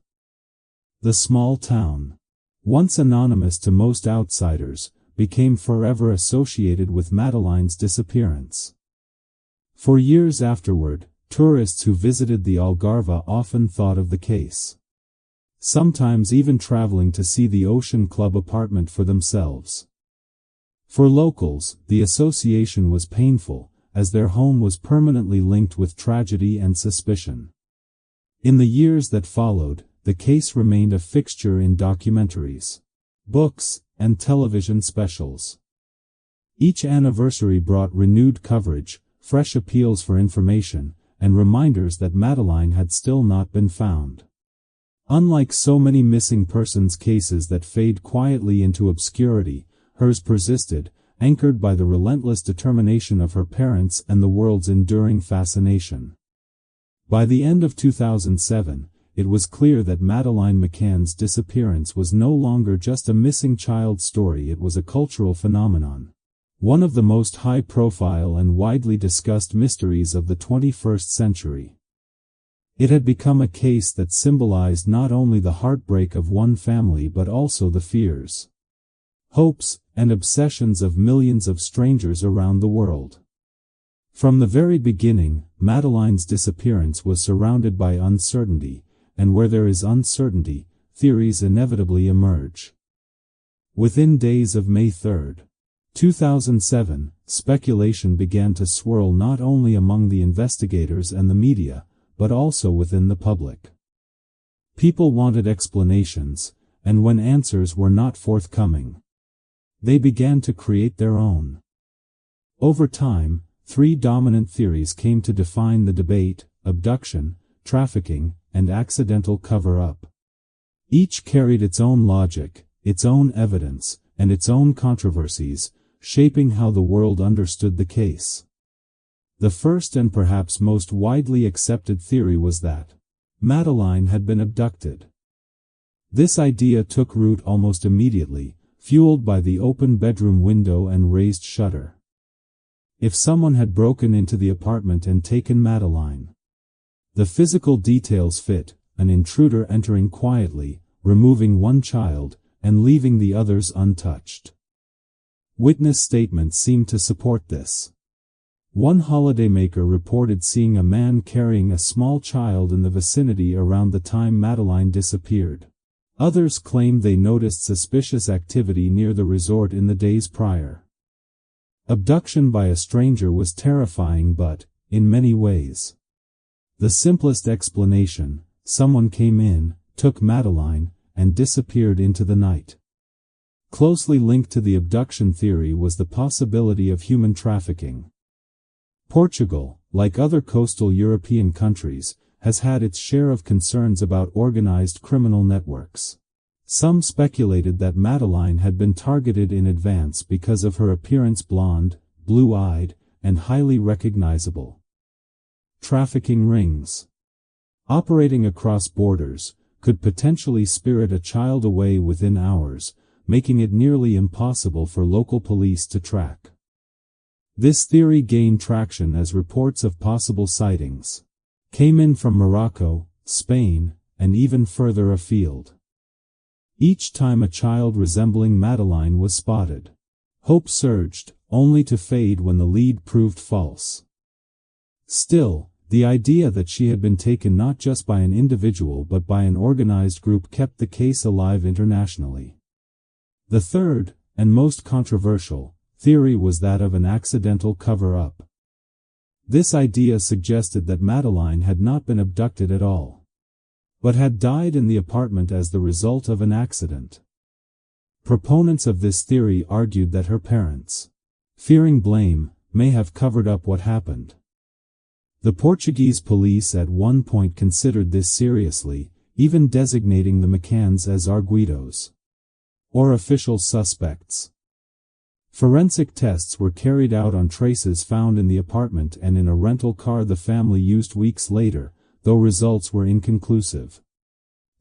The small town, once anonymous to most outsiders, became forever associated with Madeleine's disappearance. For years afterward, tourists who visited the Algarve often thought of the case, sometimes even traveling to see the Ocean Club apartment for themselves. For locals, the association was painful, as their home was permanently linked with tragedy and suspicion. In the years that followed, the case remained a fixture in documentaries, books, and television specials. Each anniversary brought renewed coverage, fresh appeals for information, and reminders that Madeleine had still not been found. Unlike so many missing persons cases that fade quietly into obscurity, hers persisted, anchored by the relentless determination of her parents and the world's enduring fascination. By the end of 2007, it was clear that Madeleine McCann's disappearance was no longer just a missing child story. It was a cultural phenomenon, one of the most high-profile and widely discussed mysteries of the 21st century. It had become a case that symbolized not only the heartbreak of one family but also the fears, hopes, and obsessions of millions of strangers around the world. From the very beginning, Madeleine's disappearance was surrounded by uncertainty, and where there is uncertainty, theories inevitably emerge. Within days of May 3, 2007, speculation began to swirl not only among the investigators and the media, but also within the public. People wanted explanations, and when answers were not forthcoming, they began to create their own. Over time, three dominant theories came to define the debate: abduction, trafficking, and accidental cover-up. Each carried its own logic, its own evidence, and its own controversies, shaping how the world understood the case. The first and perhaps most widely accepted theory was that Madeleine had been abducted. This idea took root almost immediately, fueled by the open bedroom window and raised shutter. If someone had broken into the apartment and taken Madeleine, the physical details fit: an intruder entering quietly, removing one child, and leaving the others untouched. Witness statements seemed to support this. One holidaymaker reported seeing a man carrying a small child in the vicinity around the time Madeleine disappeared. Others claimed they noticed suspicious activity near the resort in the days prior. Abduction by a stranger was terrifying but, in many ways, the simplest explanation: someone came in, took Madeleine, and disappeared into the night. Closely linked to the abduction theory was the possibility of human trafficking. Portugal, like other coastal European countries, has had its share of concerns about organized criminal networks. Some speculated that Madeleine had been targeted in advance because of her appearance: blonde, blue-eyed, and highly recognizable. Trafficking rings, operating across borders, could potentially spirit a child away within hours, making it nearly impossible for local police to track. This theory gained traction as reports of possible sightings came in from Morocco, Spain, and even further afield. Each time a child resembling Madeleine was spotted, hope surged, only to fade when the lead proved false. Still, the idea that she had been taken not just by an individual but by an organized group kept the case alive internationally. The third, and most controversial, theory was that of an accidental cover-up. This idea suggested that Madeleine had not been abducted at all, but had died in the apartment as the result of an accident. Proponents of this theory argued that her parents, fearing blame, may have covered up what happened. The Portuguese police at one point considered this seriously, even designating the McCanns as arguidos, or official suspects. Forensic tests were carried out on traces found in the apartment and in a rental car the family used weeks later, though results were inconclusive.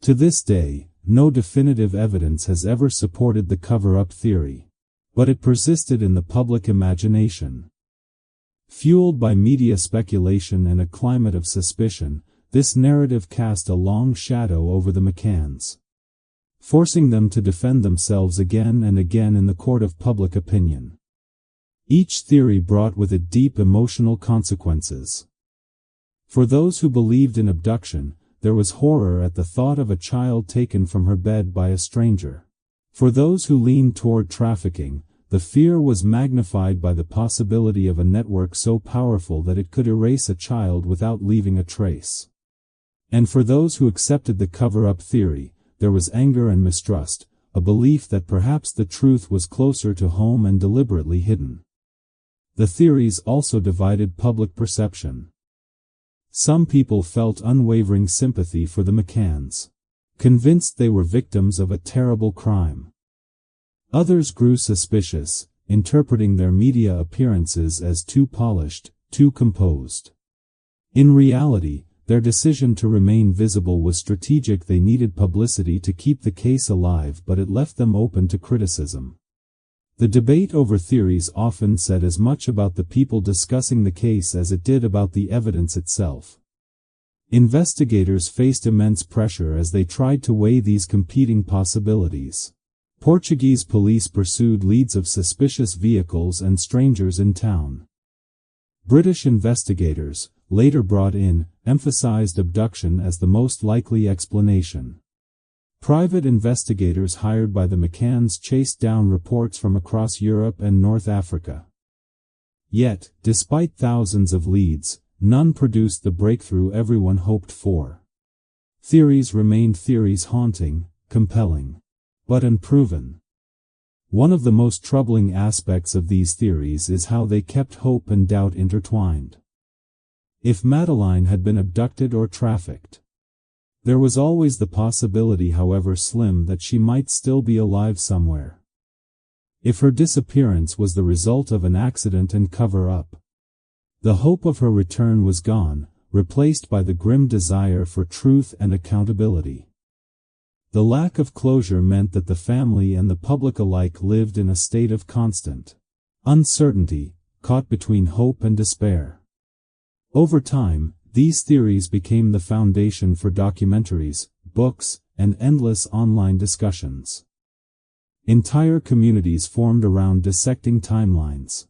To this day, no definitive evidence has ever supported the cover-up theory, but it persisted in the public imagination. Fueled by media speculation and a climate of suspicion, this narrative cast a long shadow over the McCanns, forcing them to defend themselves again and again in the court of public opinion. Each theory brought with it deep emotional consequences. For those who believed in abduction, there was horror at the thought of a child taken from her bed by a stranger. For those who leaned toward trafficking, the fear was magnified by the possibility of a network so powerful that it could erase a child without leaving a trace. And for those who accepted the cover-up theory, there was anger and mistrust, a belief that perhaps the truth was closer to home and deliberately hidden. The theories also divided public perception. Some people felt unwavering sympathy for the McCanns, convinced they were victims of a terrible crime. Others grew suspicious, interpreting their media appearances as too polished, too composed. In reality, their decision to remain visible was strategic. They needed publicity to keep the case alive, but it left them open to criticism. The debate over theories often said as much about the people discussing the case as it did about the evidence itself. Investigators faced immense pressure as they tried to weigh these competing possibilities. Portuguese police pursued leads of suspicious vehicles and strangers in town. British investigators, later brought in, emphasized abduction as the most likely explanation. Private investigators hired by the McCanns chased down reports from across Europe and North Africa. Yet, despite thousands of leads, none produced the breakthrough everyone hoped for. Theories remained theories, haunting, compelling, but unproven. One of the most troubling aspects of these theories is how they kept hope and doubt intertwined. If Madeleine had been abducted or trafficked, there was always the possibility, however slim, that she might still be alive somewhere. If her disappearance was the result of an accident and cover-up, the hope of her return was gone, replaced by the grim desire for truth and accountability. The lack of closure meant that the family and the public alike lived in a state of constant uncertainty, caught between hope and despair. Over time, these theories became the foundation for documentaries, books, and endless online discussions. Entire communities formed around dissecting timelines,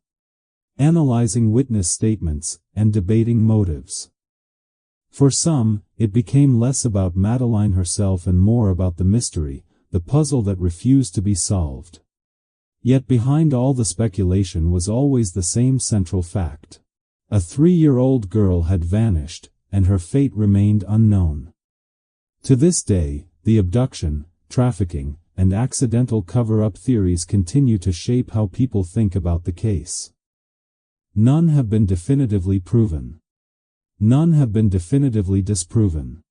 analyzing witness statements, and debating motives. For some, it became less about Madeleine herself and more about the mystery, the puzzle that refused to be solved. Yet behind all the speculation was always the same central fact. A 3-year-old girl had vanished, and her fate remained unknown. To this day, the abduction, trafficking, and accidental cover-up theories continue to shape how people think about the case. None have been definitively proven. None have been definitively disproven.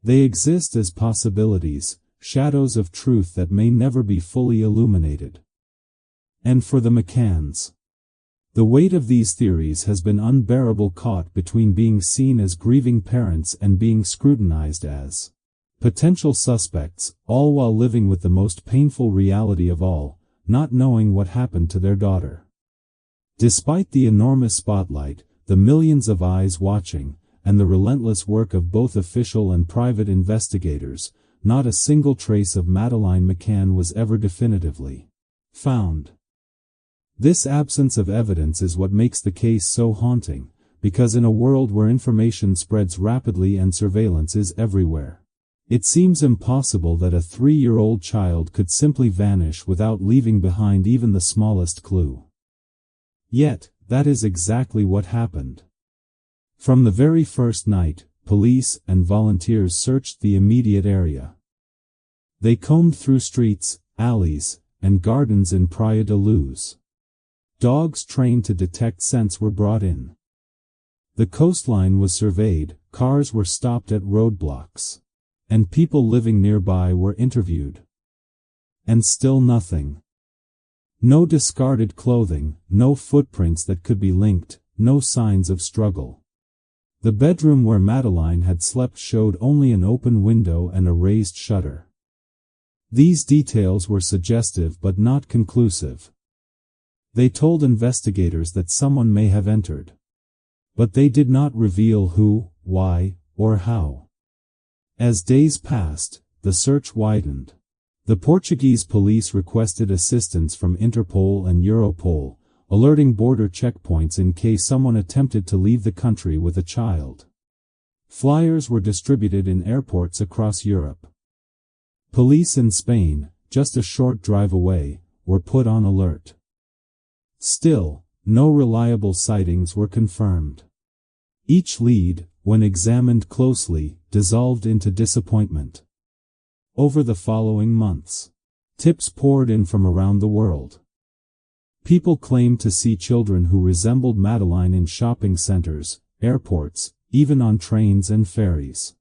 They exist as possibilities, shadows of truth that may never be fully illuminated. And for the McCanns, the weight of these theories has been unbearable, caught between being seen as grieving parents and being scrutinized as potential suspects, all while living with the most painful reality of all, not knowing what happened to their daughter. Despite the enormous spotlight, the millions of eyes watching, and the relentless work of both official and private investigators, not a single trace of Madeleine McCann was ever definitively found. This absence of evidence is what makes the case so haunting, because in a world where information spreads rapidly and surveillance is everywhere, it seems impossible that a 3-year-old child could simply vanish without leaving behind even the smallest clue. Yet, that is exactly what happened. From the very first night, police and volunteers searched the immediate area. They combed through streets, alleys, and gardens in Praia da Luz. Dogs trained to detect scents were brought in. The coastline was surveyed, cars were stopped at roadblocks, and people living nearby were interviewed. And still nothing. No discarded clothing, no footprints that could be linked, no signs of struggle. The bedroom where Madeleine had slept showed only an open window and a raised shutter. These details were suggestive but not conclusive. They told investigators that someone may have entered. But they did not reveal who, why, or how. As days passed, the search widened. The Portuguese police requested assistance from Interpol and Europol, alerting border checkpoints in case someone attempted to leave the country with a child. Flyers were distributed in airports across Europe. Police in Spain, just a short drive away, were put on alert. Still, no reliable sightings were confirmed. Each lead, when examined closely, dissolved into disappointment. Over the following months, tips poured in from around the world. People claimed to see children who resembled Madeleine in shopping centers, airports, even on trains and ferries.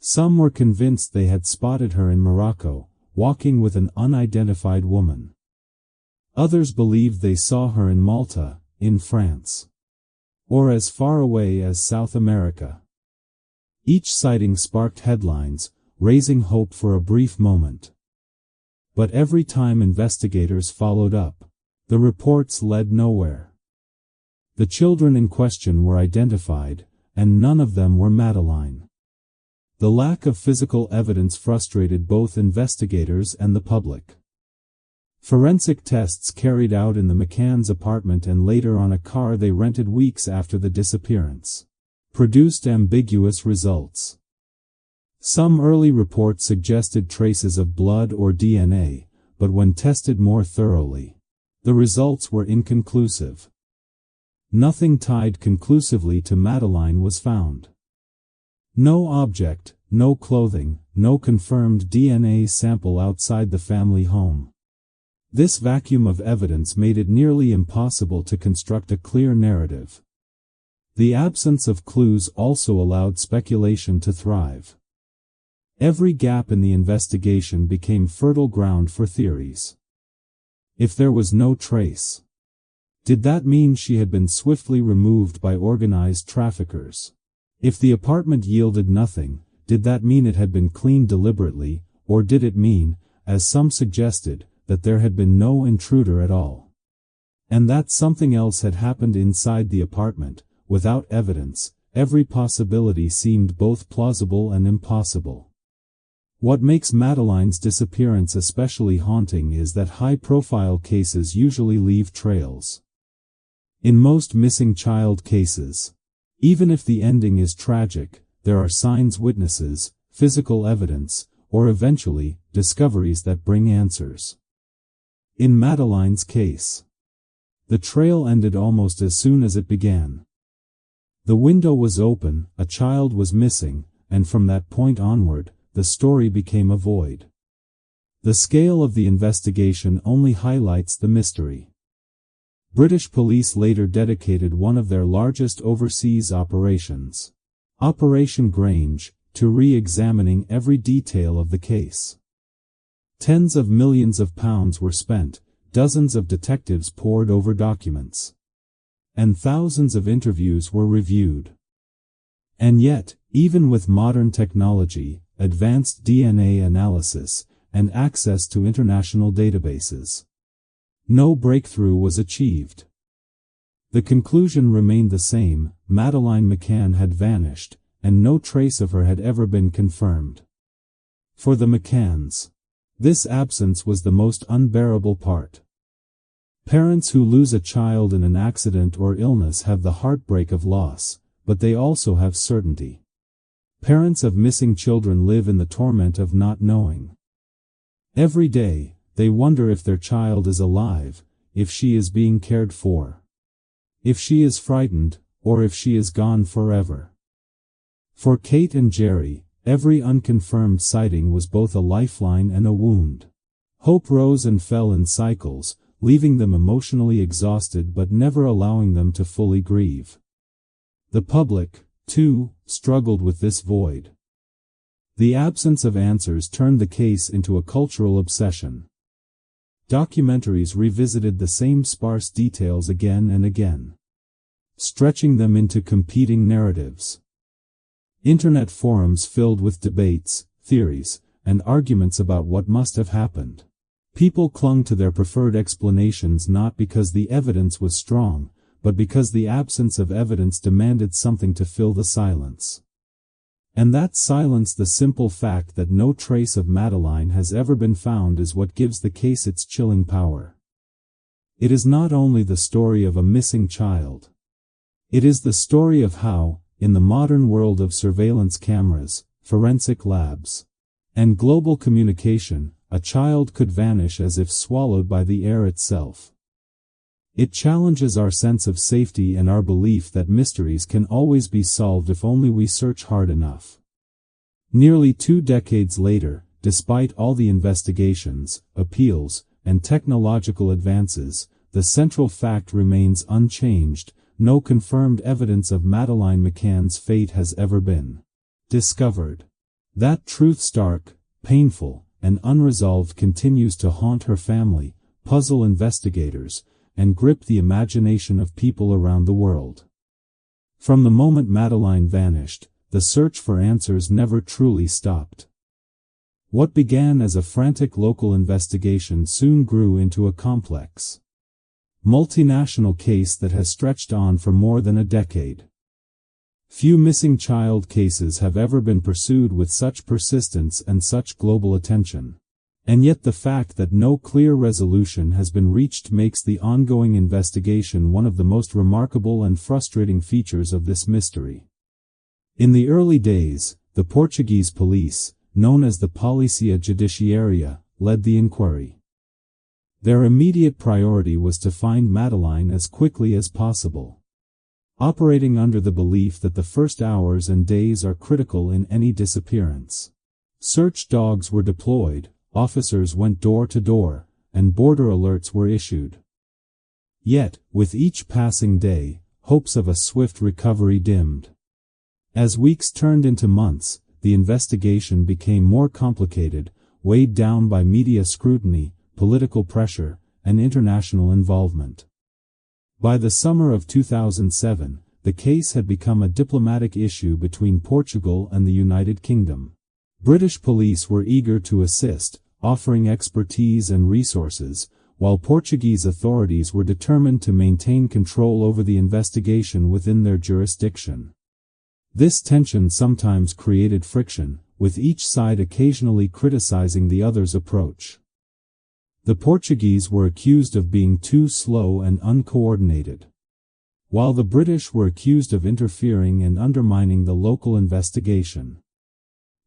Some were convinced they had spotted her in Morocco, walking with an unidentified woman. Others believed they saw her in Malta, in France, or as far away as South America. Each sighting sparked headlines, raising hope for a brief moment. But every time investigators followed up, the reports led nowhere. The children in question were identified, and none of them were Madeleine. The lack of physical evidence frustrated both investigators and the public. Forensic tests carried out in the McCann's apartment and later on a car they rented weeks after the disappearance produced ambiguous results. Some early reports suggested traces of blood or DNA, but when tested more thoroughly, the results were inconclusive. Nothing tied conclusively to Madeleine was found. No object, no clothing, no confirmed DNA sample outside the family home. This vacuum of evidence made it nearly impossible to construct a clear narrative. The absence of clues also allowed speculation to thrive. Every gap in the investigation became fertile ground for theories. If there was no trace, did that mean she had been swiftly removed by organized traffickers? If the apartment yielded nothing, did that mean it had been cleaned deliberately, or did it mean, as some suggested, that there had been no intruder at all? And that something else had happened inside the apartment, without evidence. Every possibility seemed both plausible and impossible. What makes Madeleine's disappearance especially haunting is that high-profile cases usually leave trails. In most missing child cases, even if the ending is tragic, there are signs, witnesses, physical evidence, or eventually, discoveries that bring answers. In Madeleine's case, the trail ended almost as soon as it began. The window was open, a child was missing, and from that point onward, the story became a void. The scale of the investigation only highlights the mystery. British police later dedicated one of their largest overseas operations, Operation Grange, to re-examining every detail of the case. Tens of millions of pounds were spent, dozens of detectives pored over documents, and thousands of interviews were reviewed. And yet, even with modern technology, advanced DNA analysis, and access to international databases, no breakthrough was achieved. The conclusion remained the same: Madeleine McCann had vanished, and no trace of her had ever been confirmed. For the McCanns, this absence was the most unbearable part. Parents who lose a child in an accident or illness have the heartbreak of loss, but they also have certainty. Parents of missing children live in the torment of not knowing. Every day, they wonder if their child is alive, if she is being cared for, if she is frightened, or if she is gone forever. For Kate and Jerry, every unconfirmed sighting was both a lifeline and a wound. Hope rose and fell in cycles, leaving them emotionally exhausted but never allowing them to fully grieve. The public, too, struggled with this void. The absence of answers turned the case into a cultural obsession. Documentaries revisited the same sparse details again and again, stretching them into competing narratives. Internet forums filled with debates, theories, and arguments about what must have happened. People clung to their preferred explanations not because the evidence was strong, but because the absence of evidence demanded something to fill the silence. And that silence, the simple fact that no trace of Madeleine has ever been found, is what gives the case its chilling power. It is not only the story of a missing child. It is the story of how, in the modern world of surveillance cameras, forensic labs, and global communication, a child could vanish as if swallowed by the air itself. It challenges our sense of safety and our belief that mysteries can always be solved if only we search hard enough. Nearly 2 decades later, despite all the investigations, appeals, and technological advances, the central fact remains unchanged: no confirmed evidence of Madeleine McCann's fate has ever been discovered. That truth, stark, painful, and unresolved, continues to haunt her family, puzzle investigators, and grip the imagination of people around the world. From the moment Madeleine vanished, the search for answers never truly stopped. What began as a frantic local investigation soon grew into a complex, multinational case that has stretched on for more than a decade. Few missing child cases have ever been pursued with such persistence and such global attention. And yet the fact that no clear resolution has been reached makes the ongoing investigation one of the most remarkable and frustrating features of this mystery. In the early days, the Portuguese police, known as the Polícia Judiciária, led the inquiry. Their immediate priority was to find Madeleine as quickly as possible, operating under the belief that the first hours and days are critical in any disappearance. Search dogs were deployed, officers went door to door, and border alerts were issued. Yet, with each passing day, hopes of a swift recovery dimmed. As weeks turned into months, the investigation became more complicated, weighed down by media scrutiny, political pressure, and international involvement. By the summer of 2007, the case had become a diplomatic issue between Portugal and the United Kingdom. British police were eager to assist, offering expertise and resources, while Portuguese authorities were determined to maintain control over the investigation within their jurisdiction. This tension sometimes created friction, with each side occasionally criticizing the other's approach. The Portuguese were accused of being too slow and uncoordinated. while the British were accused of interfering and undermining the local investigation.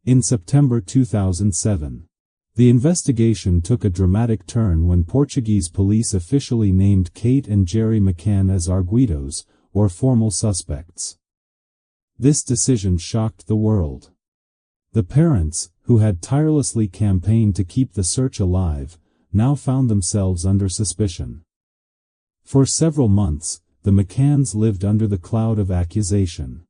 In September 2007, the investigation took a dramatic turn when Portuguese police officially named Kate and Gerry McCann as arguidos, or formal suspects. This decision shocked the world. The parents, who had tirelessly campaigned to keep the search alive, now found themselves under suspicion. For several months, the McCanns lived under the cloud of accusation,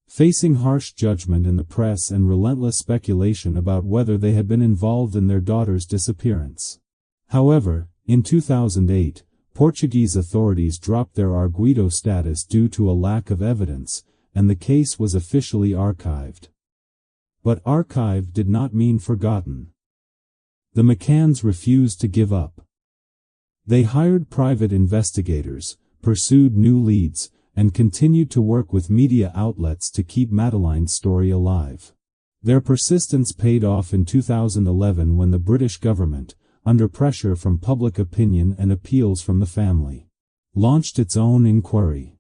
facing harsh judgment in the press and relentless speculation about whether they had been involved in their daughter's disappearance. However, in 2008, Portuguese authorities dropped their arguido status due to a lack of evidence, and the case was officially archived. But archived did not mean forgotten. The McCanns refused to give up. They hired private investigators, pursued new leads, and continued to work with media outlets to keep Madeleine's story alive. Their persistence paid off in 2011 when the British government, under pressure from public opinion and appeals from the family, launched its own inquiry.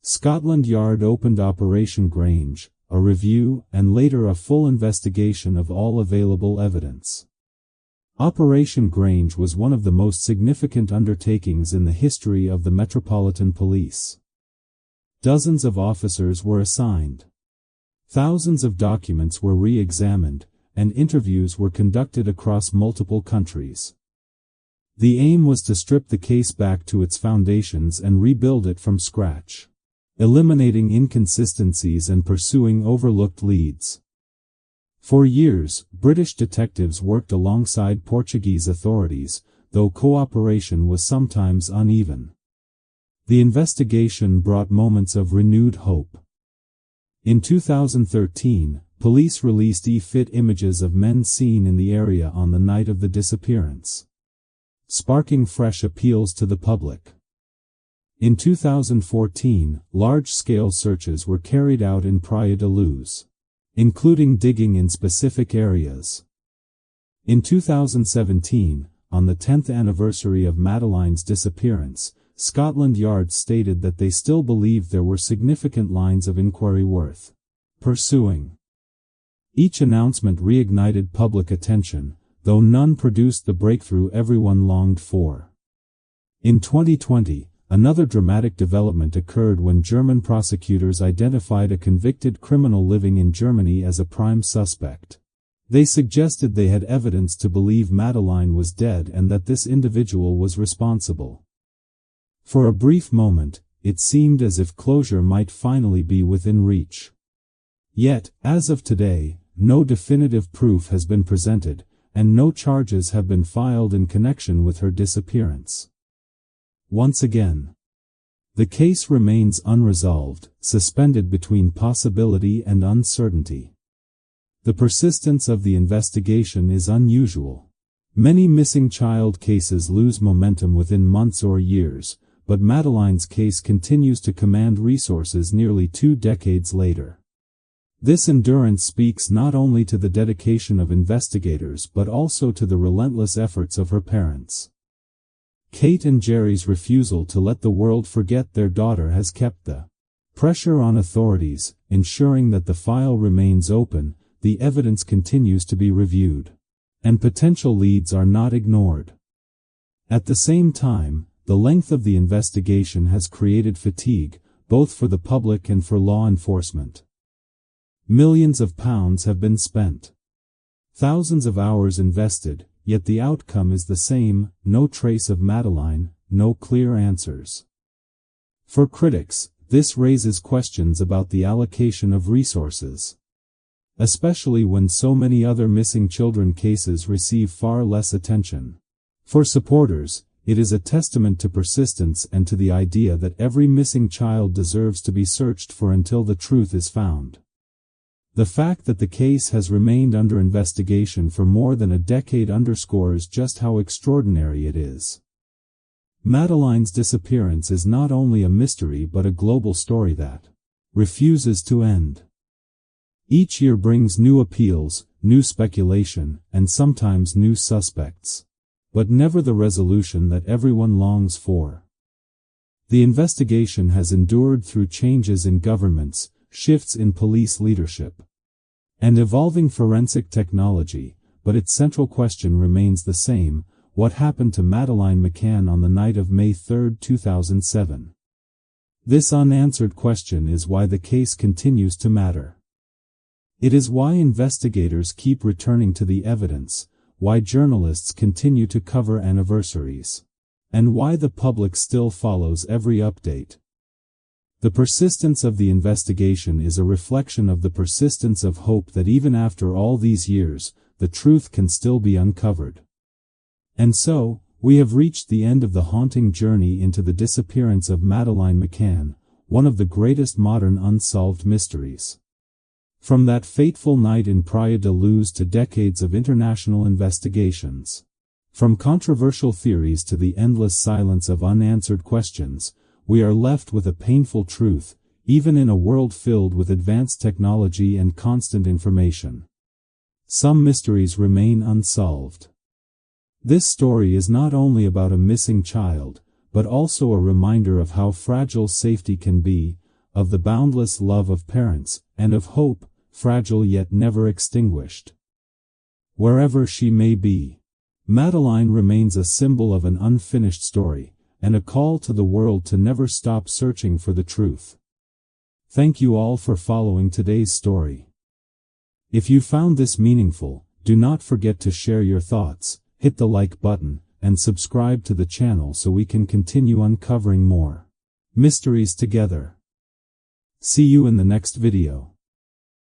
Scotland Yard opened Operation Grange, a review, and later a full investigation of all available evidence. Operation Grange was one of the most significant undertakings in the history of the Metropolitan Police. Dozens of officers were assigned. Thousands of documents were re-examined, and interviews were conducted across multiple countries. The aim was to strip the case back to its foundations and rebuild it from scratch, eliminating inconsistencies and pursuing overlooked leads. For years, British detectives worked alongside Portuguese authorities, though cooperation was sometimes uneven. The investigation brought moments of renewed hope. In 2013, police released e-fit images of men seen in the area on the night of the disappearance, sparking fresh appeals to the public. In 2014, large-scale searches were carried out in Praia da Luz, including digging in specific areas. In 2017, on the 10th anniversary of Madeleine's disappearance, Scotland Yard stated that they still believed there were significant lines of inquiry worth pursuing. Each announcement reignited public attention, though none produced the breakthrough everyone longed for. In 2020, another dramatic development occurred when German prosecutors identified a convicted criminal living in Germany as a prime suspect. They suggested they had evidence to believe Madeleine was dead and that this individual was responsible. For a brief moment, it seemed as if closure might finally be within reach. Yet, as of today, no definitive proof has been presented, and no charges have been filed in connection with her disappearance. Once again, the case remains unresolved, suspended between possibility and uncertainty. The persistence of the investigation is unusual. Many missing child cases lose momentum within months or years, but Madeleine's case continues to command resources nearly 2 decades later. This endurance speaks not only to the dedication of investigators but also to the relentless efforts of her parents. Kate and Gerry's refusal to let the world forget their daughter has kept the pressure on authorities, ensuring that the file remains open, the evidence continues to be reviewed, and potential leads are not ignored. At the same time, the length of the investigation has created fatigue, both for the public and for law enforcement. Millions of pounds have been spent. Thousands of hours invested, yet the outcome is the same: no trace of Madeleine, no clear answers. For critics, this raises questions about the allocation of resources, especially when so many other missing children cases receive far less attention. For supporters, it is a testament to persistence and to the idea that every missing child deserves to be searched for until the truth is found. The fact that the case has remained under investigation for more than a decade underscores just how extraordinary it is. Madeleine's disappearance is not only a mystery but a global story that refuses to end. Each year brings new appeals, new speculation, and sometimes new suspects, but never the resolution that everyone longs for. The investigation has endured through changes in governments, shifts in police leadership, and evolving forensic technology, but its central question remains the same: what happened to Madeleine McCann on the night of May 3, 2007? This unanswered question is why the case continues to matter. It is why investigators keep returning to the evidence, why journalists continue to cover anniversaries, and why the public still follows every update. The persistence of the investigation is a reflection of the persistence of hope that even after all these years, the truth can still be uncovered. And so, we have reached the end of the haunting journey into the disappearance of Madeleine McCann, one of the greatest modern unsolved mysteries. From that fateful night in Praia da Luz to decades of international investigations. From controversial theories to the endless silence of unanswered questions, we are left with a painful truth, even in a world filled with advanced technology and constant information. Some mysteries remain unsolved. This story is not only about a missing child, but also a reminder of how fragile safety can be, of the boundless love of parents, and of hope, fragile yet never extinguished. Wherever she may be, Madeleine remains a symbol of an unfinished story, and a call to the world to never stop searching for the truth. Thank you all for following today's story. If you found this meaningful, do not forget to share your thoughts, hit the like button, and subscribe to the channel so we can continue uncovering more mysteries together. See you in the next video.